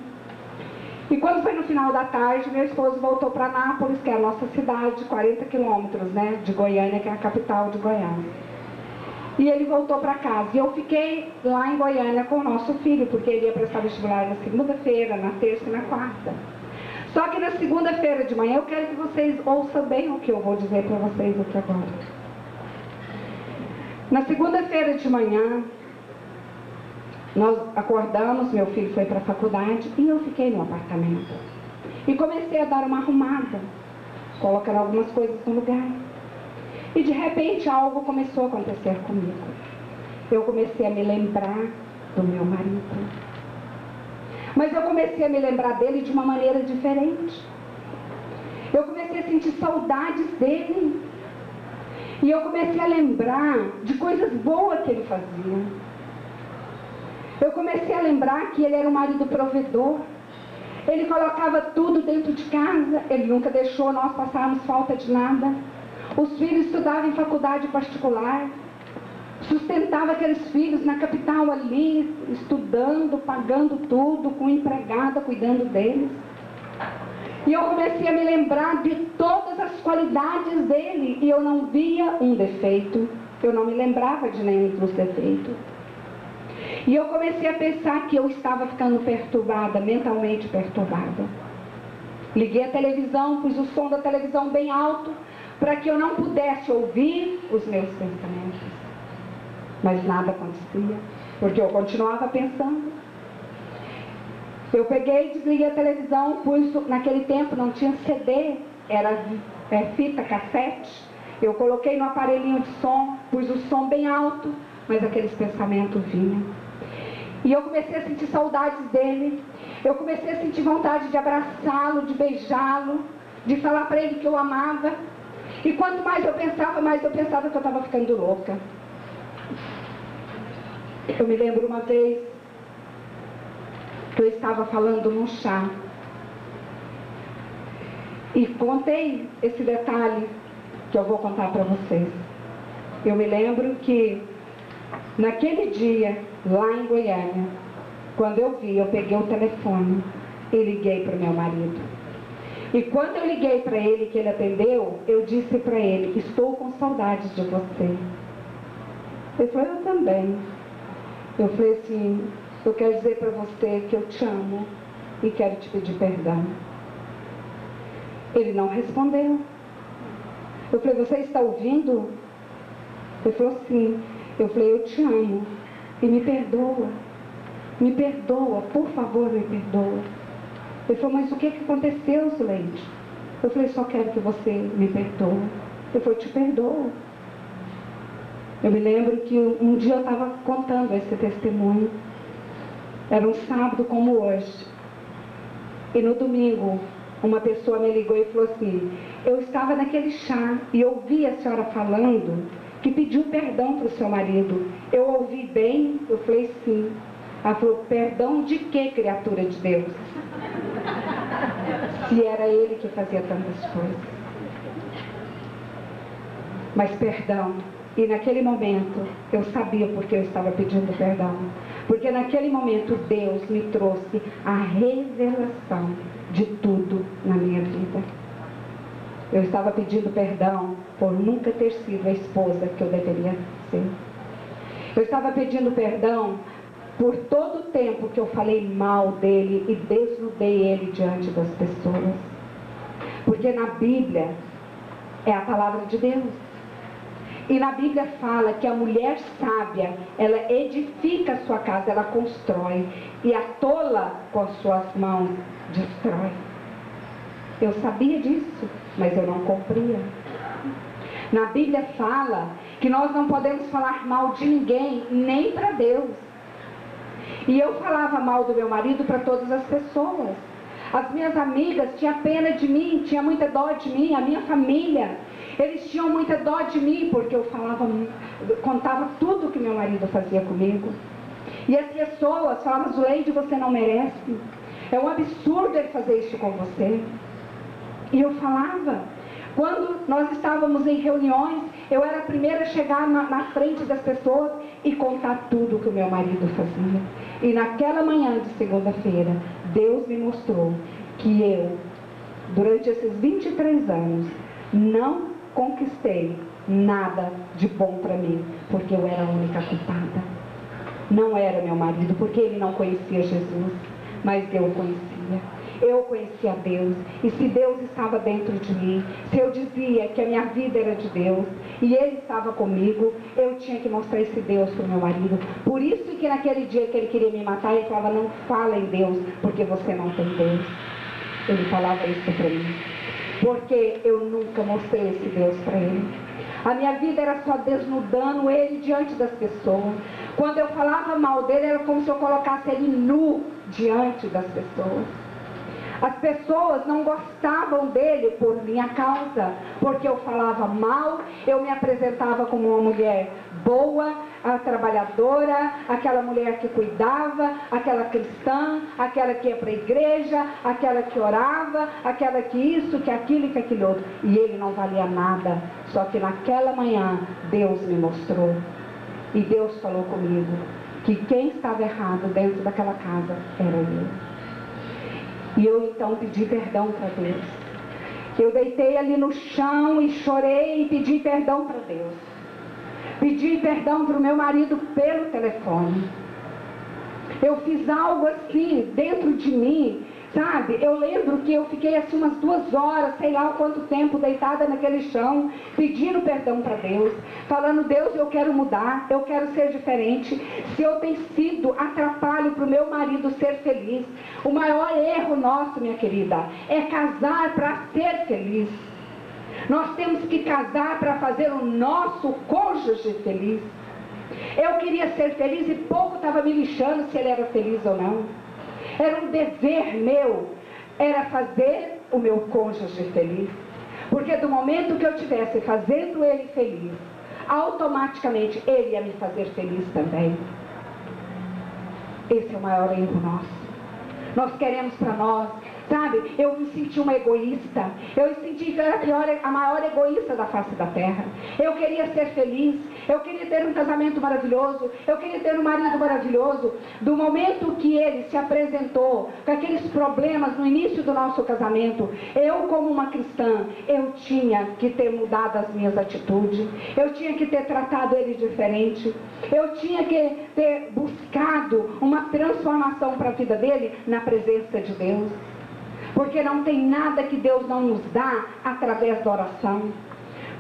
E quando foi no final da tarde, meu esposo voltou para Anápolis, que é a nossa cidade, 40 quilômetros, né, de Goiânia, que é a capital de Goiás. E ele voltou para casa. E eu fiquei lá em Goiânia com o nosso filho, porque ele ia prestar vestibular na segunda-feira, na terça e na quarta. Só que na segunda-feira de manhã, eu quero que vocês ouçam bem o que eu vou dizer para vocês aqui agora. Na segunda-feira de manhã, nós acordamos, meu filho foi para a faculdade e eu fiquei no apartamento. E comecei a dar uma arrumada, colocando algumas coisas no lugar. E de repente algo começou a acontecer comigo. Eu comecei a me lembrar do meu marido. Mas eu comecei a me lembrar dele de uma maneira diferente. Eu comecei a sentir saudades dele. E eu comecei a lembrar de coisas boas que ele fazia. Eu comecei a lembrar que ele era um marido provedor. Ele colocava tudo dentro de casa. Ele nunca deixou nós passarmos falta de nada. Os filhos estudavam em faculdade particular, sustentava aqueles filhos na capital ali, estudando, pagando tudo, com empregada cuidando deles. E eu comecei a me lembrar de todas as qualidades dele, e eu não via um defeito, eu não me lembrava de nenhum dos defeitos. E eu comecei a pensar que eu estava ficando perturbada, mentalmente perturbada. Liguei a televisão, pus o som da televisão bem alto, para que eu não pudesse ouvir os meus pensamentos. Mas nada acontecia, porque eu continuava pensando. Eu peguei, desliguei a televisão, pus, naquele tempo não tinha CD, era fita, cassete. Eu coloquei no aparelhinho de som, pus o som bem alto, mas aqueles pensamentos vinham. E eu comecei a sentir saudades dele, eu comecei a sentir vontade de abraçá-lo, de beijá-lo, de falar para ele que eu amava. E quanto mais eu pensava que eu estava ficando louca. Eu me lembro uma vez que eu estava falando num chá e contei esse detalhe que eu vou contar para vocês. Eu me lembro que naquele dia, lá em Goiânia, quando eu peguei o telefone e liguei para o meu marido. E quando eu liguei para ele, que ele atendeu, eu disse para ele: estou com saudades de você. Ele falou: eu também. Eu falei assim: eu quero dizer para você que eu te amo e quero te pedir perdão. Ele não respondeu. Eu falei: você está ouvindo? Ele falou: sim. Eu falei: eu te amo e me perdoa. Me perdoa, por favor, me perdoa. Ele falou: mas o que aconteceu, Zuleide? Eu falei: só quero que você me perdoe. Ele falou: te perdoo. Eu me lembro que um dia eu estava contando esse testemunho. Era um sábado como hoje. E no domingo, uma pessoa me ligou e falou assim: eu estava naquele chá e ouvi a senhora falando que pediu perdão para o seu marido. Eu ouvi bem? Eu falei: sim. Ela falou: perdão de quê, criatura de Deus? Se era ele que fazia tantas coisas. Mas perdão. E naquele momento eu sabia porque eu estava pedindo perdão. Porque naquele momento Deus me trouxe a revelação de tudo na minha vida. Eu estava pedindo perdão por nunca ter sido a esposa que eu deveria ser. Eu estava pedindo perdão por todo o tempo que eu falei mal dele e desnudei ele diante das pessoas. Porque na Bíblia é a palavra de Deus. E na Bíblia fala que a mulher sábia, ela edifica a sua casa, ela constrói. E a tola, com as suas mãos, destrói. Eu sabia disso, mas eu não cumpria. Na Bíblia fala que nós não podemos falar mal de ninguém, nem para Deus. E eu falava mal do meu marido para todas as pessoas. As minhas amigas tinham pena de mim, tinham muita dó de mim, a minha família. Eles tinham muita dó de mim, porque eu contava tudo que meu marido fazia comigo. E as pessoas falavam: Zuleide, você não merece. É um absurdo ele fazer isso com você. E eu falava. Quando nós estávamos em reuniões, eu era a primeira a chegar na frente das pessoas e contar tudo que o meu marido fazia. E naquela manhã de segunda-feira, Deus me mostrou que eu, durante esses 23 anos, não conquistei nada de bom para mim, porque eu era a única culpada. Não era meu marido, porque ele não conhecia Jesus, mas eu conhecia. Eu conhecia Deus, e se Deus estava dentro de mim, se eu dizia que a minha vida era de Deus, e Ele estava comigo, eu tinha que mostrar esse Deus para o meu marido. Por isso que naquele dia que ele queria me matar, ele falava: não fala em Deus, porque você não tem Deus. Ele falava isso para mim, porque eu nunca mostrei esse Deus para ele. A minha vida era só desnudando ele diante das pessoas. Quando eu falava mal dele, era como se eu colocasse ele nu diante das pessoas. As pessoas não gostavam dele por minha causa, porque eu falava mal, eu me apresentava como uma mulher boa, trabalhadora, aquela mulher que cuidava, aquela cristã, aquela que ia para a igreja, aquela que orava, aquela que isso, que aquilo e que aquilo outro. E ele não valia nada. Só que naquela manhã Deus me mostrou, e Deus falou comigo, que quem estava errado dentro daquela casa era eu. E eu então pedi perdão para Deus. Eu deitei ali no chão e chorei e pedi perdão para Deus. Pedi perdão para o meu marido pelo telefone. Eu fiz algo assim dentro de mim, sabe? Eu lembro que eu fiquei assim umas 2 horas, sei lá quanto tempo, deitada naquele chão, pedindo perdão para Deus, falando: Deus, eu quero mudar, eu quero ser diferente. Se eu tenho sido atrapalho para o meu marido ser feliz, o maior erro nosso, minha querida, é casar para ser feliz. Nós temos que casar para fazer o nosso cônjuge feliz. Eu queria ser feliz e pouco estava me lixando se ele era feliz ou não. Era um dever meu, era fazer o meu cônjuge feliz. Porque do momento que eu estivesse fazendo ele feliz, automaticamente ele ia me fazer feliz também. Esse é o maior erro nosso. Nós queremos para nós, sabe? Eu me senti uma egoísta. Eu me senti que era a maior egoísta da face da terra. Eu queria ser feliz. Eu queria ter um casamento maravilhoso. Eu queria ter um marido maravilhoso. Do momento que ele se apresentou com aqueles problemas no início do nosso casamento, eu, como uma cristã, eu tinha que ter mudado as minhas atitudes. Eu tinha que ter tratado ele diferente. Eu tinha que ter buscado uma transformação para a vida dele na presença de Deus. Porque não tem nada que Deus não nos dá através da oração.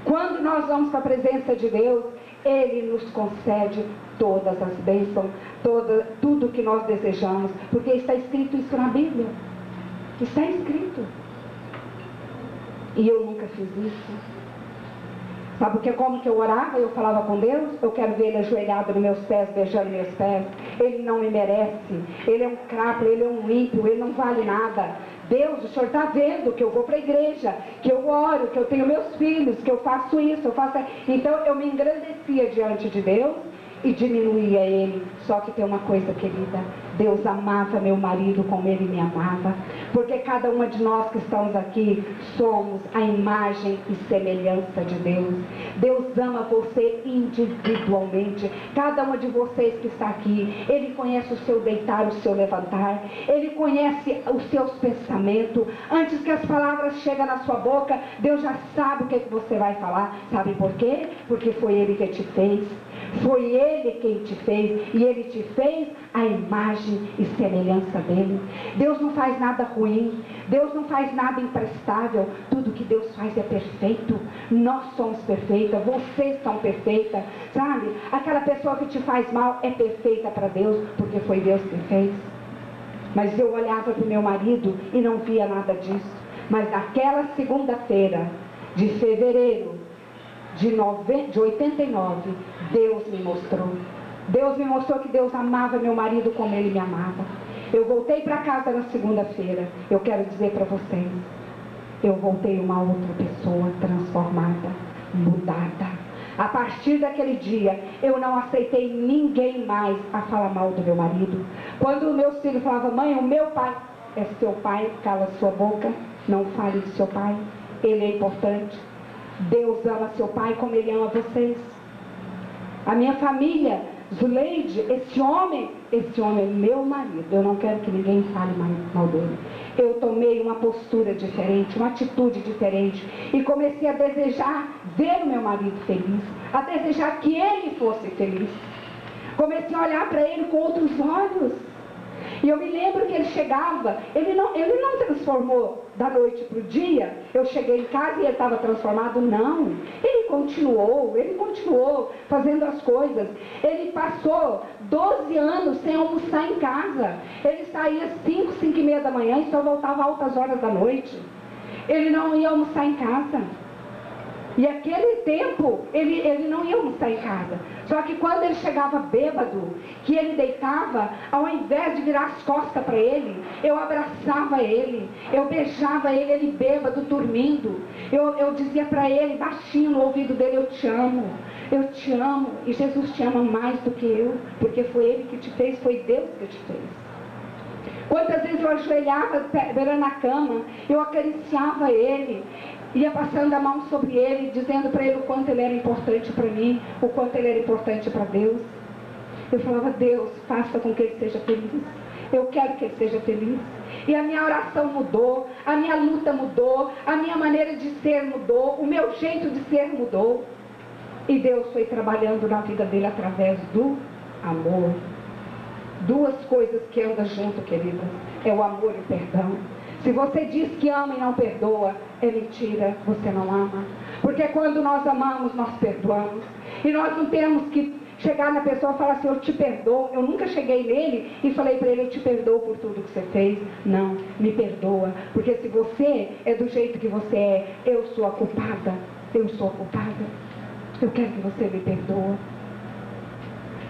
Quando nós vamos para a presença de Deus, Ele nos concede todas as bênçãos, tudo que nós desejamos. Porque está escrito isso na Bíblia. Está escrito. E eu nunca fiz isso. Sabe porque como que eu orava? Eu falava com Deus: eu quero ver Ele ajoelhado nos meus pés, beijando meus pés. Ele não me merece. Ele é um crápula, Ele é um ímpio, Ele não vale nada. Deus, o Senhor está vendo que eu vou para a igreja, que eu oro, que eu tenho meus filhos, que eu faço isso, eu faço... Então eu me engrandecia diante de Deus e diminuía ele. Só que tem uma coisa, querida: Deus amava meu marido como ele me amava. Porque cada uma de nós que estamos aqui somos a imagem e semelhança de Deus. Deus ama você individualmente. Cada uma de vocês que está aqui, Ele conhece o seu deitar, o seu levantar. Ele conhece os seus pensamentos. Antes que as palavras cheguem na sua boca, Deus já sabe o que você vai falar. Sabe por quê? Porque foi Ele que te fez. Foi Ele quem te fez, e Ele te fez a imagem e semelhança dEle. Deus não faz nada ruim, Deus não faz nada imprestável. Tudo que Deus faz é perfeito. Nós somos perfeitas, vocês são perfeitas, sabe? Aquela pessoa que te faz mal é perfeita para Deus, porque foi Deus que fez. Mas eu olhava para o meu marido e não via nada disso. Mas naquela segunda-feira de fevereiro de 89, Deus me mostrou. Deus me mostrou que Deus amava meu marido como Ele me amava. Eu voltei para casa na segunda-feira. Eu quero dizer para vocês, eu voltei uma outra pessoa transformada, mudada. A partir daquele dia, eu não aceitei ninguém mais a falar mal do meu marido. Quando meus filhos falavam: mãe, o meu pai é seu pai, cala sua boca, não fale do seu pai, ele é importante. Deus ama seu pai como Ele ama vocês. A minha família, Zuleide, esse homem é meu marido. Eu não quero que ninguém fale mal dele. Eu tomei uma postura diferente, uma atitude diferente, e comecei a desejar ver o meu marido feliz, a desejar que ele fosse feliz. Comecei a olhar para ele com outros olhos. E eu me lembro que ele chegava, ele não transformou da noite para o dia. Eu cheguei em casa e ele estava transformado, não. Ele continuou fazendo as coisas. Ele passou 12 anos sem almoçar em casa. Ele saía às 5, 5 e meia da manhã e só voltava a altas horas da noite. Ele não ia almoçar em casa. E aquele tempo, ele não ia almoçar em casa. Só que quando ele chegava bêbado, que ele deitava, ao invés de virar as costas para ele, eu abraçava ele, eu beijava ele, ele bêbado, dormindo. Eu dizia para ele, baixinho no ouvido dele, eu te amo, e Jesus te ama mais do que eu, porque foi Ele que te fez, foi Deus que te fez. Quantas vezes eu ajoelhava beirando a cama, eu acariciava ele, ia passando a mão sobre ele, dizendo para ele o quanto ele era importante para mim, o quanto ele era importante para Deus. Eu falava, Deus, faça com que ele seja feliz. Eu quero que ele seja feliz. E a minha oração mudou, a minha luta mudou, a minha maneira de ser mudou, o meu jeito de ser mudou. E Deus foi trabalhando na vida dele através do amor. Duas coisas que andam junto, queridas, é o amor e o perdão. Se você diz que ama e não perdoa, é mentira, você não ama. Porque quando nós amamos, nós perdoamos. E nós não temos que chegar na pessoa e falar assim, eu te perdoo. Eu nunca cheguei nele e falei para ele, eu te perdoo por tudo que você fez. Não, me perdoa. Porque se você é do jeito que você é, eu sou a culpada. Eu sou a culpada. Eu quero que você me perdoe.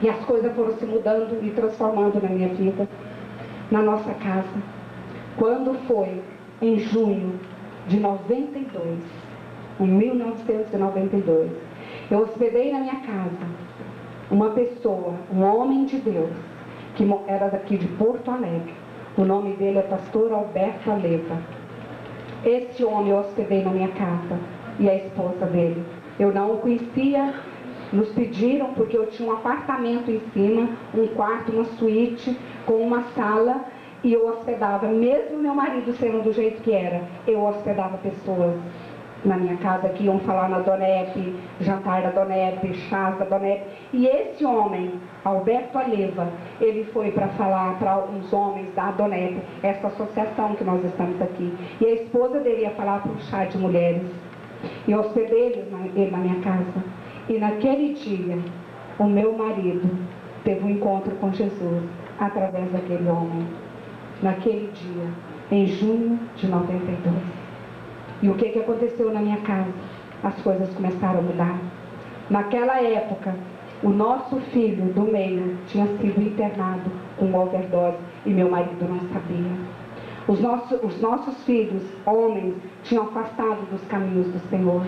E as coisas foram se mudando e transformando na minha vida, na nossa casa. Quando foi em junho de 92, em 1992, eu hospedei na minha casa uma pessoa, um homem de Deus, que era daqui de Porto Alegre. O nome dele é pastor Alberto Aleva. Esse homem eu hospedei na minha casa, e a esposa dele. Eu não o conhecia. Nos pediram, porque eu tinha um apartamento em cima, um quarto, uma suíte, com uma sala, e eu hospedava, mesmo meu marido sendo do jeito que era, eu hospedava pessoas na minha casa que iam falar na Donep, jantar da Donep, chás da Donep. E esse homem, Alberto Aleva, ele foi para falar para uns homens da Donep, essa associação que nós estamos aqui. E a esposa dele ia falar para um chá de mulheres. E eu hospedei ele na minha casa. E naquele dia, o meu marido teve um encontro com Jesus através daquele homem. Naquele dia, em junho de 92. E o que aconteceu na minha casa? As coisas começaram a mudar. Naquela época, o nosso filho do meio tinha sido internado com overdose e meu marido não sabia. Os nossos filhos, homens, tinham afastado dos caminhos do Senhor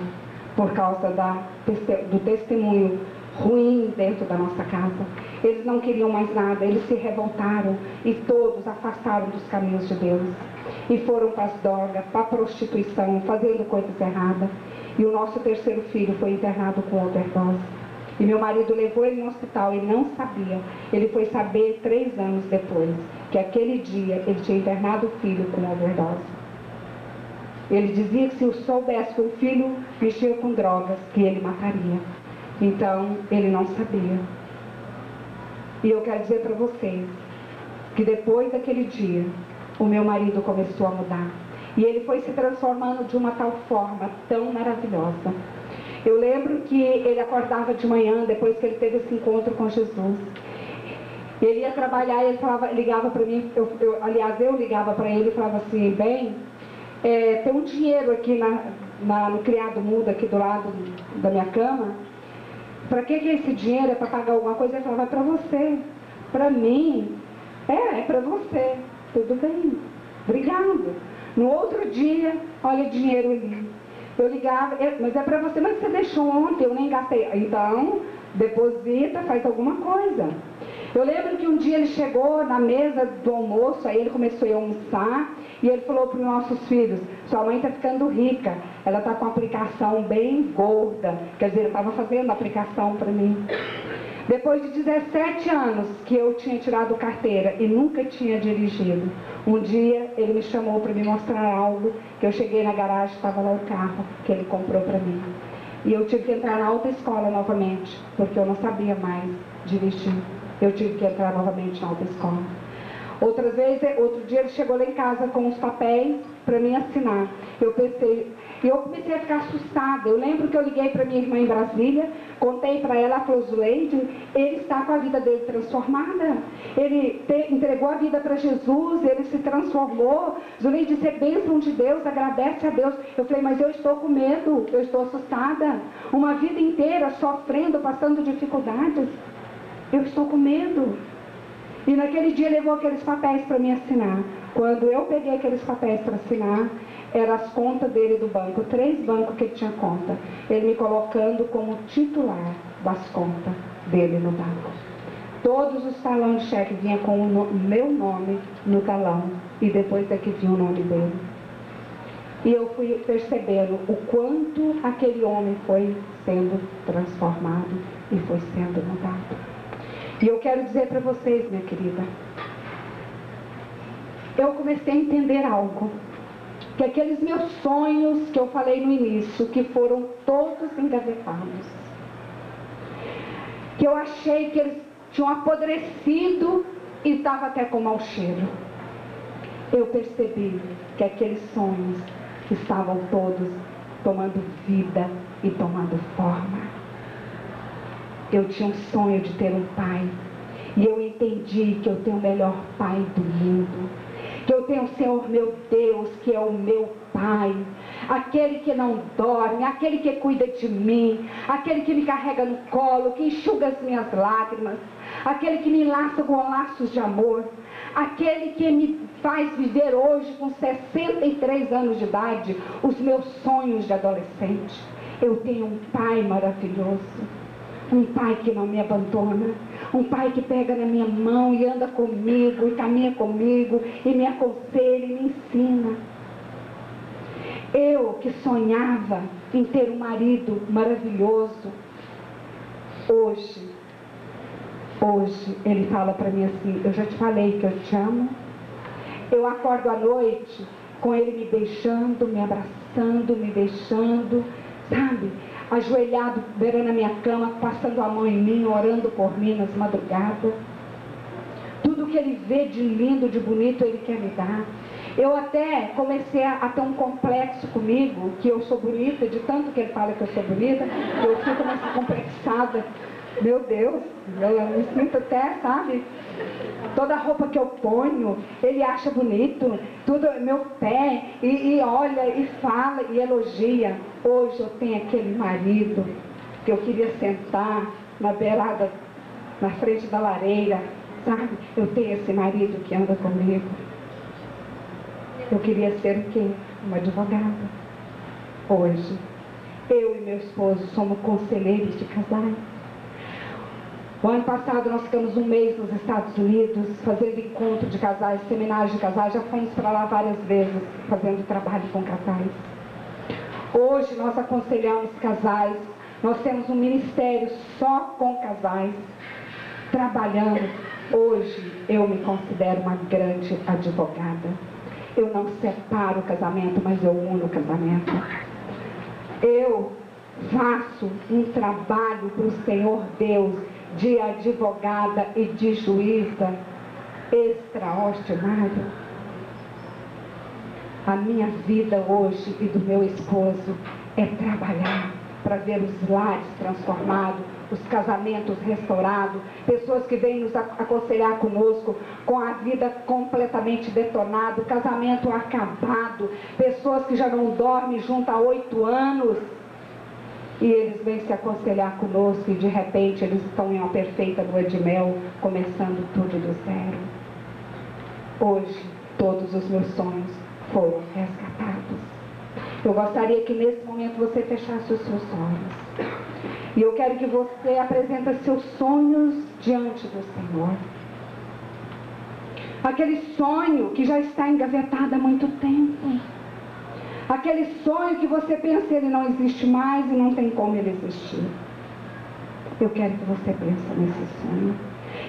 por causa do testemunho ruim dentro da nossa casa. Eles não queriam mais nada, eles se revoltaram e todos afastaram dos caminhos de Deus. E foram para as drogas, para a prostituição, fazendo coisas erradas. E o nosso terceiro filho foi internado com overdose. E meu marido levou ele no hospital, ele não sabia. Ele foi saber 3 anos depois, que aquele dia ele tinha internado o filho com overdose. Ele dizia que se eu soubesse que o filho mexia com drogas, que ele mataria. Então, ele não sabia. E eu quero dizer para vocês, que depois daquele dia, o meu marido começou a mudar. E ele foi se transformando de uma tal forma tão maravilhosa. Eu lembro que ele acordava de manhã, depois que ele teve esse encontro com Jesus. Ele ia trabalhar e ele ligava para mim, eu ligava para ele e falava assim, bem, tem um dinheiro aqui no criado mudo, aqui do lado da minha cama. Para que esse dinheiro? É para pagar alguma coisa? Ele falava, é para você. Para mim? É para você. Tudo bem, obrigado. No outro dia, olha o dinheiro ali. Eu ligava, mas é para você, mas você deixou ontem, eu nem gastei. Então, deposita, faz alguma coisa. Eu lembro que um dia ele chegou na mesa do almoço, aí ele começou a almoçar, e ele falou para os nossos filhos, sua mãe está ficando rica, ela está com uma aplicação bem gorda. Quer dizer, ele estava fazendo a aplicação para mim. Depois de 17 anos que eu tinha tirado carteira e nunca tinha dirigido, um dia ele me chamou para me mostrar algo, que eu cheguei na garagem, estava lá o carro que ele comprou para mim. E eu tive que entrar na autoescola novamente, porque eu não sabia mais dirigir. Eu tive que entrar novamente na autoescola. Outro dia ele chegou lá em casa com os papéis para mim assinar. Eu comecei a ficar assustada. Eu lembro que eu liguei para minha irmã em Brasília, contei para ela, ela falou: Zuleide, ele está com a vida dele transformada. Ele entregou a vida para Jesus, ele se transformou. Zuleide, isso é bênção de Deus, agradece a Deus. Eu falei: mas eu estou com medo, eu estou assustada. Uma vida inteira sofrendo, passando dificuldades. Eu estou com medo. E naquele dia levou aqueles papéis para me assinar. Quando eu peguei aqueles papéis para assinar, eram as contas dele do banco, 3 bancos que ele tinha conta. Ele me colocando como titular das contas dele no banco. Todos os talões de cheque vinham com o meu nome no talão. E depois daqui vinha o nome dele. E eu fui percebendo o quanto aquele homem foi sendo transformado e foi sendo mudado. E eu quero dizer para vocês, minha querida, eu comecei a entender algo, que aqueles meus sonhos que eu falei no início, que foram todos engavetados, que eu achei que eles tinham apodrecido e estava até com mau cheiro, eu percebi que aqueles sonhos estavam todos tomando vida e tomando forma. Eu tinha um sonho de ter um pai. E eu entendi que eu tenho o melhor pai do mundo. Que eu tenho o Senhor meu Deus, que é o meu pai. Aquele que não dorme, aquele que cuida de mim. Aquele que me carrega no colo, que enxuga as minhas lágrimas. Aquele que me laça com laços de amor. Aquele que me faz viver hoje, com 63 anos de idade, os meus sonhos de adolescente. Eu tenho um pai maravilhoso. Um pai que não me abandona, um pai que pega na minha mão e anda comigo, e caminha comigo, e me aconselha e me ensina. Eu que sonhava em ter um marido maravilhoso, hoje ele fala para mim assim: eu já te falei que eu te amo. Eu acordo à noite com ele me beijando, me abraçando, me beijando, sabe? Ajoelhado, beirando a minha cama, passando a mão em mim, orando por mim nas madrugadas. Tudo que ele vê de lindo, de bonito, ele quer me dar. Eu até comecei a ter um complexo comigo, que eu sou bonita, de tanto que ele fala que eu sou bonita, eu fico mais complexada. Meu Deus, eu me sinto até, sabe? Toda roupa que eu ponho, ele acha bonito, tudo meu pé, e olha, e fala, e elogia. Hoje eu tenho aquele marido que eu queria sentar na beirada, na frente da lareira, sabe? Eu tenho esse marido que anda comigo. Eu queria ser o quê? Uma advogada. Hoje, eu e meu esposo somos conselheiros de casais. O ano passado nós ficamos um mês nos Estados Unidos, fazendo encontro de casais, seminários de casais. Já fomos para lá várias vezes, fazendo trabalho com casais. Hoje nós aconselhamos casais. Nós temos um ministério só com casais, trabalhando. Hoje eu me considero uma grande advogada. Eu não separo o casamento, mas eu uno o casamento. Eu faço um trabalho para o Senhor Deus, de advogada e de juíza extraordinário. A minha vida hoje e do meu esposo é trabalhar para ver os lares transformados, os casamentos restaurados, pessoas que vêm nos aconselhar conosco com a vida completamente detonada, o casamento acabado, pessoas que já não dormem junto há 8 anos. E eles vêm se aconselhar conosco e de repente eles estão em uma perfeita lua de mel, começando tudo do zero. Hoje, todos os meus sonhos foram resgatados. Eu gostaria que nesse momento você fechasse os seus olhos. E eu quero que você apresente seus sonhos diante do Senhor. Aquele sonho que já está engavetado há muito tempo. Aquele sonho que você pensa ele não existe mais e não tem como ele existir. Eu quero que você pense nesse sonho.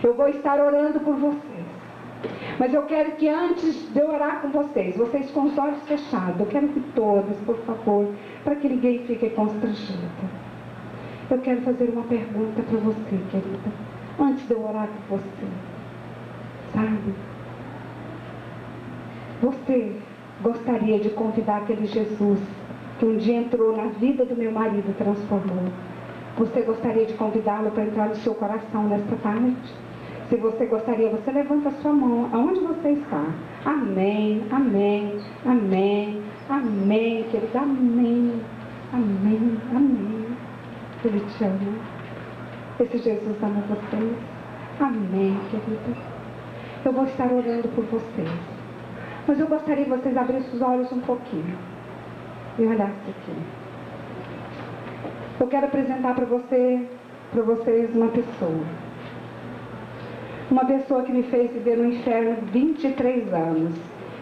Eu vou estar orando por vocês. Mas eu quero que antes de eu orar com vocês com os olhos fechados, eu quero que todos, por favor, para que ninguém fique constrangido. Eu quero fazer uma pergunta para você, querida, antes de eu orar com você. Sabe? Você gostaria de convidar aquele Jesus que um dia entrou na vida do meu marido e transformou? Você gostaria de convidá-lo para entrar no seu coração nesta tarde? Se você gostaria, você levanta a sua mão, aonde você está. Amém, amém, amém, amém, querido, amém, amém, amém. Ele te ama. Esse Jesus ama vocês. Amém, querido. Eu vou estar orando por vocês. Mas eu gostaria que vocês abrissem os olhos um pouquinho e olhassem aqui. Eu quero apresentar para vocês uma pessoa. Uma pessoa que me fez viver no inferno 23 anos.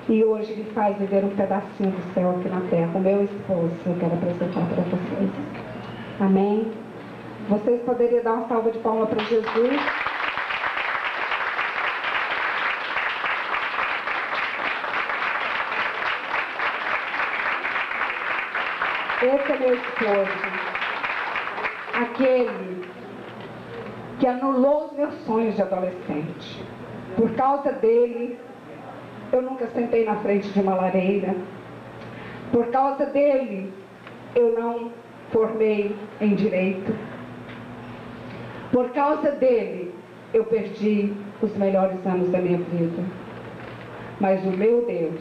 E hoje me faz viver um pedacinho do céu aqui na terra. O meu esposo, eu quero apresentar para vocês. Amém? Vocês poderiam dar uma salva de palmas para Jesus? Esse é meu esposo. Aquele que anulou os meus sonhos de adolescente. Por causa dele, eu nunca sentei na frente de uma lareira. Por causa dele, eu não formei em direito. Por causa dele, eu perdi os melhores anos da minha vida. Mas o meu Deus,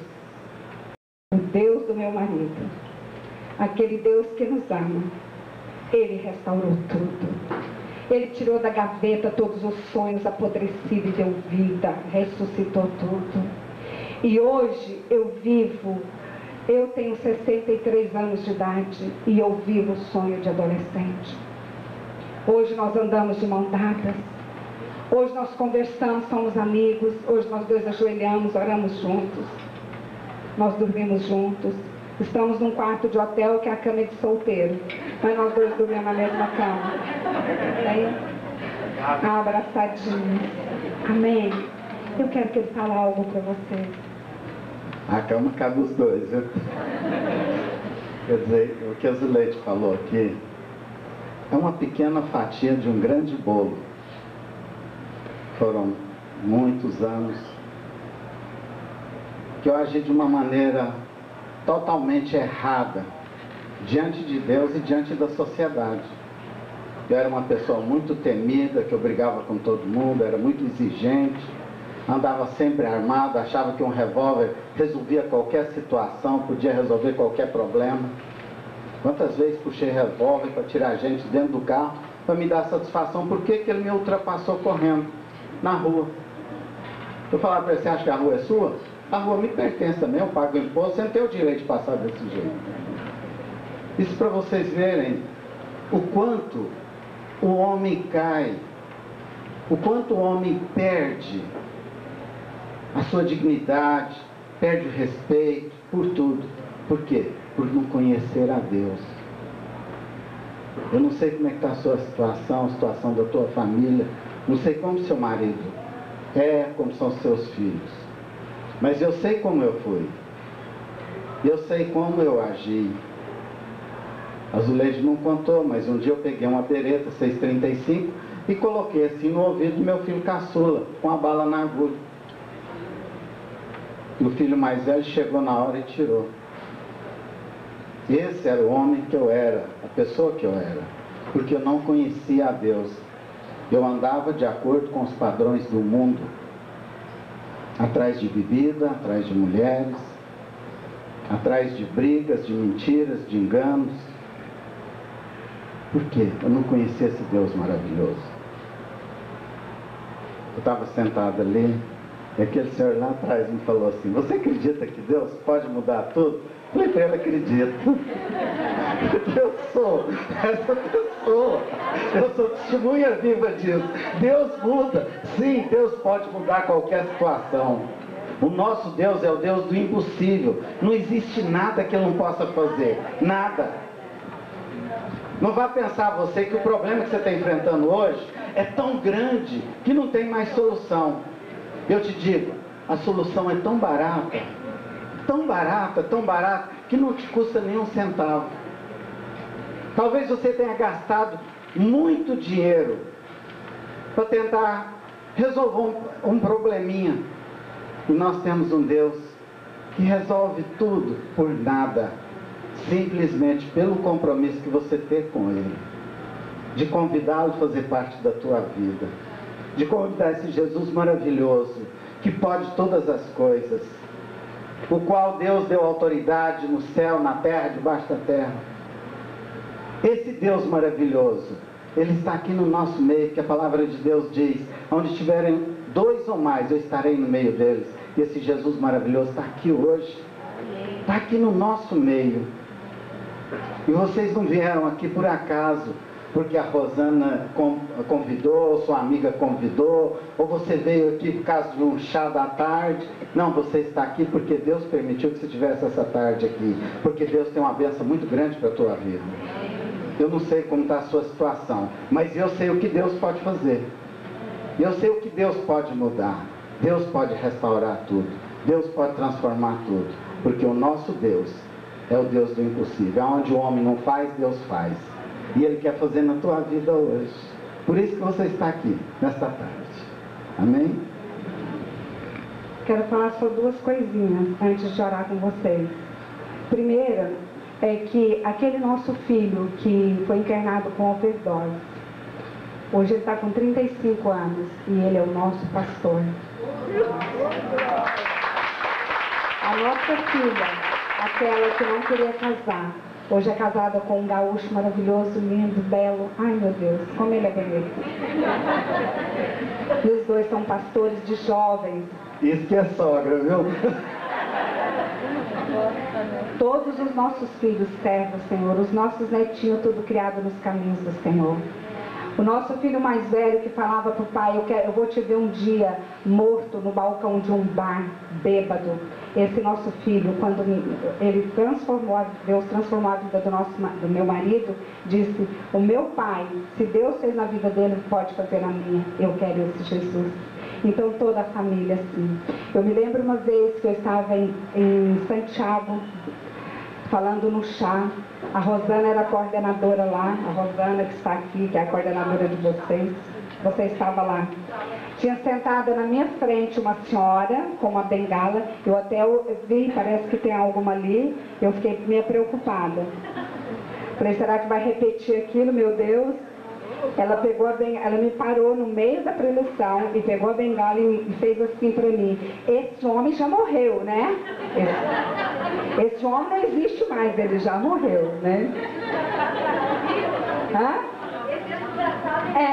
o Deus do meu marido, aquele Deus que nos ama, Ele restaurou tudo. Ele tirou da gaveta todos os sonhos apodrecidos e deu vida, ressuscitou tudo. E hoje eu tenho 63 anos de idade e eu vivo o sonho de adolescente. Hoje nós andamos de mão dadas. Hoje nós conversamos, somos amigos. Hoje nós dois ajoelhamos, oramos juntos. Nós dormimos juntos. Estamos num quarto de hotel que é a cama de solteiro. Mas nós dois dormimos na mesma cama. Aí, abraçadinhos. Amém. Eu quero que ele fale algo para vocês. A cama cabe os dois, viu? Quer dizer, o que a Zuleide falou aqui é uma pequena fatia de um grande bolo. Foram muitos anos que eu agi de uma maneira totalmente errada diante de Deus e diante da sociedade. Eu era uma pessoa muito temida, que eu brigava com todo mundo, era muito exigente, andava sempre armado, achava que um revólver resolvia qualquer situação, podia resolver qualquer problema. Quantas vezes puxei revólver para tirar gente dentro do carro para me dar satisfação? Por que ele me ultrapassou correndo na rua? Eu falava para ele: você acha que a rua é sua? A rua me pertence também, eu pago imposto, você não tem o direito de passar desse jeito. Isso para vocês verem o quanto o homem cai, o quanto o homem perde a sua dignidade, perde o respeito por tudo. Por quê? Por não conhecer a Deus. Eu não sei como é que está a sua situação, a situação da tua família, não sei como seu marido é, como são seus filhos. Mas eu sei como eu fui. Eu sei como eu agi. A Zuleide não contou, mas um dia eu peguei uma bereta 6,35 e coloquei assim no ouvido do meu filho caçula, com a bala na agulha. E o filho mais velho chegou na hora e tirou. Esse era o homem que eu era, a pessoa que eu era. Porque eu não conhecia a Deus. Eu andava de acordo com os padrões do mundo. Atrás de bebida, atrás de mulheres, atrás de brigas, de mentiras, de enganos. Por quê? Eu não conhecia esse Deus maravilhoso. Eu estava sentado ali, e aquele senhor lá atrás me falou assim: você acredita que Deus pode mudar tudo? Eu falei para ele: acredito. Eu sou essa pessoa. Eu sou testemunha viva disso. Deus muda. Sim, Deus pode mudar qualquer situação. O nosso Deus é o Deus do impossível. Não existe nada que Ele não possa fazer. Nada. Não vá pensar você que o problema que você está enfrentando hoje é tão grande que não tem mais solução. Eu te digo, a solução é tão barata, que não te custa nem um centavo. Talvez você tenha gastado muito dinheiro para tentar resolver um probleminha. E nós temos um Deus que resolve tudo por nada, simplesmente pelo compromisso que você tem com Ele, de convidá-lo a fazer parte da tua vida, de convidar esse Jesus maravilhoso, que pode todas as coisas, o qual Deus deu autoridade no céu, na terra, debaixo da terra. Esse Deus maravilhoso, Ele está aqui no nosso meio, que a palavra de Deus diz, onde estiverem 2 ou mais, eu estarei no meio deles. E esse Jesus maravilhoso está aqui hoje, está aqui no nosso meio. E vocês não vieram aqui por acaso, porque a Rosana convidou, ou sua amiga convidou, ou você veio aqui por causa de um chá da tarde. Não, você está aqui porque Deus permitiu que você tivesse essa tarde aqui, porque Deus tem uma bênção muito grande para a tua vida. Eu não sei como está a sua situação, mas eu sei o que Deus pode fazer. Eu sei o que Deus pode mudar. Deus pode restaurar tudo. Deus pode transformar tudo. Porque o nosso Deus é o Deus do impossível. Onde o homem não faz, Deus faz. E Ele quer fazer na tua vida hoje. Por isso que você está aqui, nesta tarde. Amém? Quero falar só 2 coisinhas antes de orar com vocês. Primeira é que aquele nosso filho que foi internado com overdose, hoje ele está com 35 anos e ele é o nosso pastor. A nossa filha, aquela que não queria casar, hoje é casada com um gaúcho maravilhoso, lindo, belo. Ai, meu Deus, como ele é bonito. E os 2 são pastores de jovens. Isso que é sogra, viu? Todos os nossos filhos servem o Senhor, os nossos netinhos, tudo criado nos caminhos do Senhor. O nosso filho mais velho que falava para o pai, eu vou te ver um dia morto no balcão de um bar, bêbado. Esse nosso filho, quando ele Deus transformou a vida do meu marido, disse, o meu pai, se Deus fez na vida dele, pode fazer na minha. Eu quero esse Jesus. Então toda a família assim. Eu me lembro uma vez que eu estava em Santiago, falando no chá. A Rosana era a coordenadora lá, a Rosana que está aqui, que é a coordenadora de vocês. Você estava lá. Tinha sentada na minha frente uma senhora com uma bengala. Eu até vi, parece que tem alguma ali. Eu fiquei meio preocupada. Falei, será que vai repetir aquilo, meu Deus? Ela pegou a bengala, ela me parou no meio da preleção e pegou a bengala e fez assim para mim. Esse homem já morreu, né? Esse homem não existe mais, ele já morreu, né? Hã?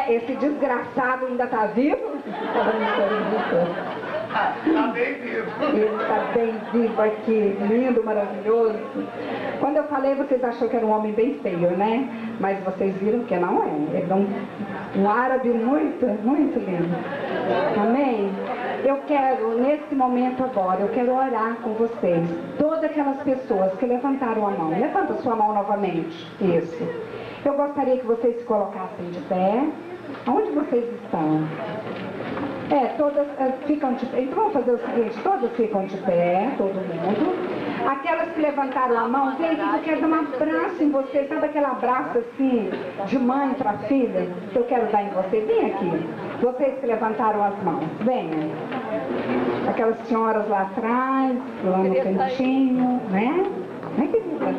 Esse desgraçado ainda está vivo? Está bem vivo. Ele está bem vivo aqui, lindo, maravilhoso. Quando eu falei, vocês acharam que era um homem bem feio, né? Mas vocês viram que não é. Ele é um árabe muito, muito lindo. Amém? Eu quero, nesse momento agora, eu quero orar com vocês. Todas aquelas pessoas que levantaram a mão. Levanta a sua mão novamente. Isso. Eu gostaria que vocês se colocassem de pé. Onde vocês estão? Todas ficam de pé. Então vamos fazer o seguinte, todas ficam de pé, todo mundo. Aquelas que levantaram a mão, vem que eu quero dar um abraço em você. Sabe aquele abraço assim, de mãe para filha? Eu quero dar em você. Vem aqui. Vocês que levantaram as mãos, venham. Aquelas senhoras lá atrás, lá no cantinho, né? Vem, querida.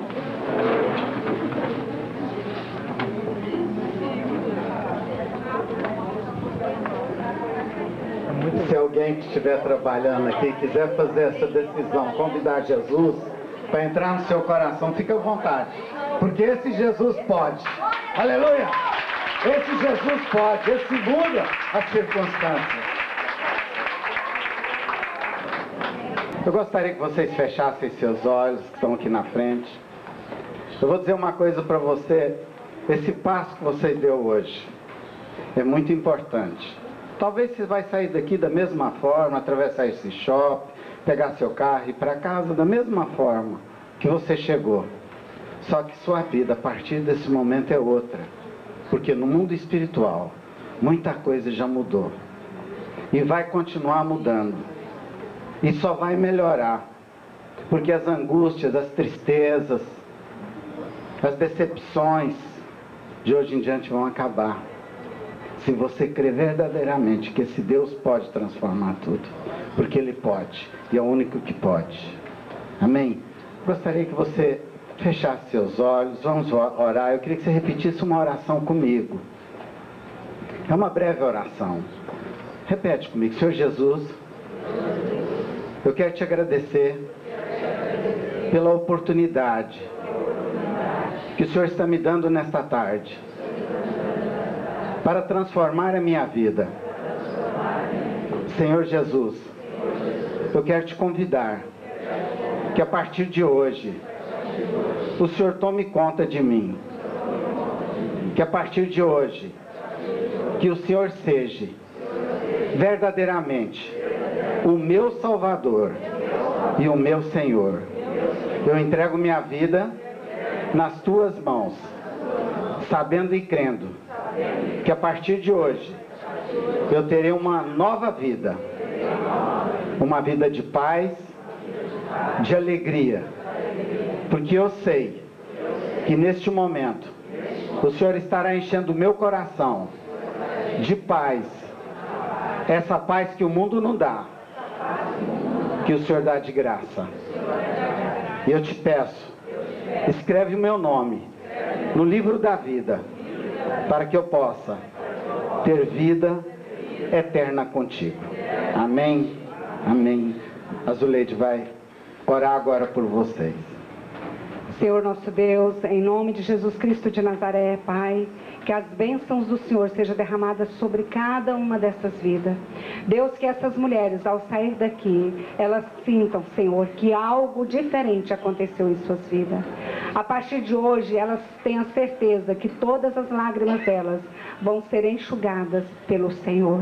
Se alguém que estiver trabalhando aqui quiser fazer essa decisão, convidar Jesus para entrar no seu coração, fica à vontade, porque esse Jesus pode. Aleluia! Esse Jesus pode, esse muda as circunstâncias. Eu gostaria que vocês fechassem seus olhos, que estão aqui na frente. Eu vou dizer uma coisa para você, esse passo que você deu hoje é muito importante. Talvez você vai sair daqui da mesma forma, atravessar esse shopping, pegar seu carro e ir para casa da mesma forma que você chegou. Só que sua vida, a partir desse momento, é outra. Porque no mundo espiritual, muita coisa já mudou. E vai continuar mudando. E só vai melhorar. Porque as angústias, as tristezas, as decepções de hoje em diante vão acabar. Se você crer verdadeiramente que esse Deus pode transformar tudo, porque Ele pode, e é o único que pode. Amém? Gostaria que você fechasse seus olhos, vamos orar. Eu queria que você repetisse uma oração comigo. É uma breve oração. Repete comigo. Senhor Jesus, eu quero te agradecer pela oportunidade que o Senhor está me dando nesta tarde para transformar a minha vida. Senhor Jesus, eu quero te convidar que a partir de hoje o Senhor tome conta de mim. Que a partir de hoje que o Senhor seja verdadeiramente o meu Salvador e o meu Senhor. Eu entrego minha vida nas tuas mãos, sabendo e crendo que a partir de hoje eu terei uma nova vida, uma vida de paz, de alegria, porque eu sei que neste momento o Senhor estará enchendo o meu coração de paz, essa paz que o mundo não dá, que o Senhor dá de graça. E eu te peço, escreve o meu nome no livro da vida, para que eu possa ter vida eterna contigo. Amém? Amém. A Zuleide vai orar agora por vocês. Senhor nosso Deus, em nome de Jesus Cristo de Nazaré, Pai, que as bênçãos do Senhor sejam derramadas sobre cada uma dessas vidas. Deus, que essas mulheres, ao sair daqui, elas sintam, Senhor, que algo diferente aconteceu em suas vidas. A partir de hoje, elas tenham certeza que todas as lágrimas delas vão ser enxugadas pelo Senhor.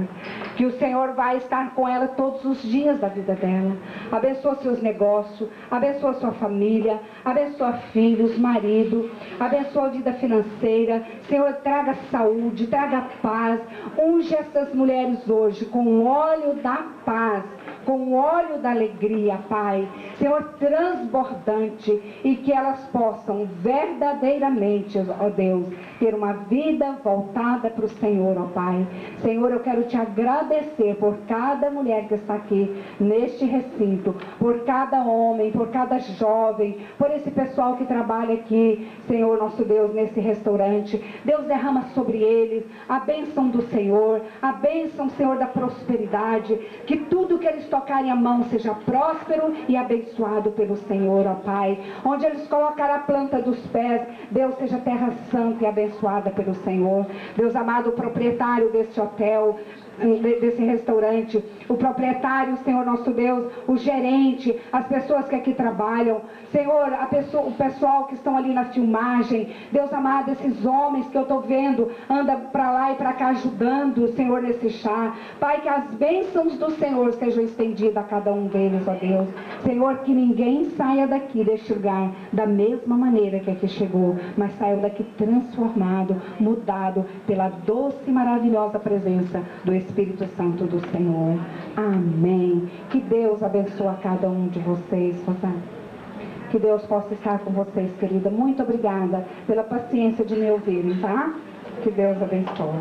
Que o Senhor vai estar com ela todos os dias da vida dela. Abençoa seus negócios, abençoa sua família, abençoa filhos, marido, abençoa a vida financeira. Senhor, traga saúde, traga paz. Unge essas mulheres hoje com o óleo da paz, com o óleo da alegria, Pai. Senhor, transbordante, e que elas possam verdadeiramente, ó Deus, ter uma vida voltada para o Senhor, ó Pai. Senhor, eu quero te agradecer por cada mulher que está aqui neste recinto, por cada homem, por cada jovem, por esse pessoal que trabalha aqui, Senhor nosso Deus, nesse restaurante. Deus, derrama sobre eles a bênção do Senhor, a bênção, Senhor, da prosperidade, que tudo que eles tocarem a mão seja próspero e abençoado pelo Senhor, ó Pai. Onde eles colocarem a planta dos pés, Deus, seja terra santa e abençoada pelo Senhor. Deus amado, o proprietário deste hotel, desse restaurante, o proprietário, Senhor nosso Deus, o gerente, as pessoas que aqui trabalham, Senhor, o pessoal que estão ali na filmagem, Deus amado, esses homens que eu estou vendo, anda para lá e para cá ajudando, Senhor, nesse chá, Pai, que as bênçãos do Senhor sejam estendidas a cada um deles, ó Deus. Senhor, que ninguém saia daqui deste lugar da mesma maneira que aqui chegou, mas saiam daqui transformado, mudado pela doce e maravilhosa presença do Espírito Santo do Senhor. Amém. Que Deus abençoe a cada um de vocês, Rosana. Que Deus possa estar com vocês, querida. Muito obrigada pela paciência de me ouvirem, tá? Que Deus abençoe.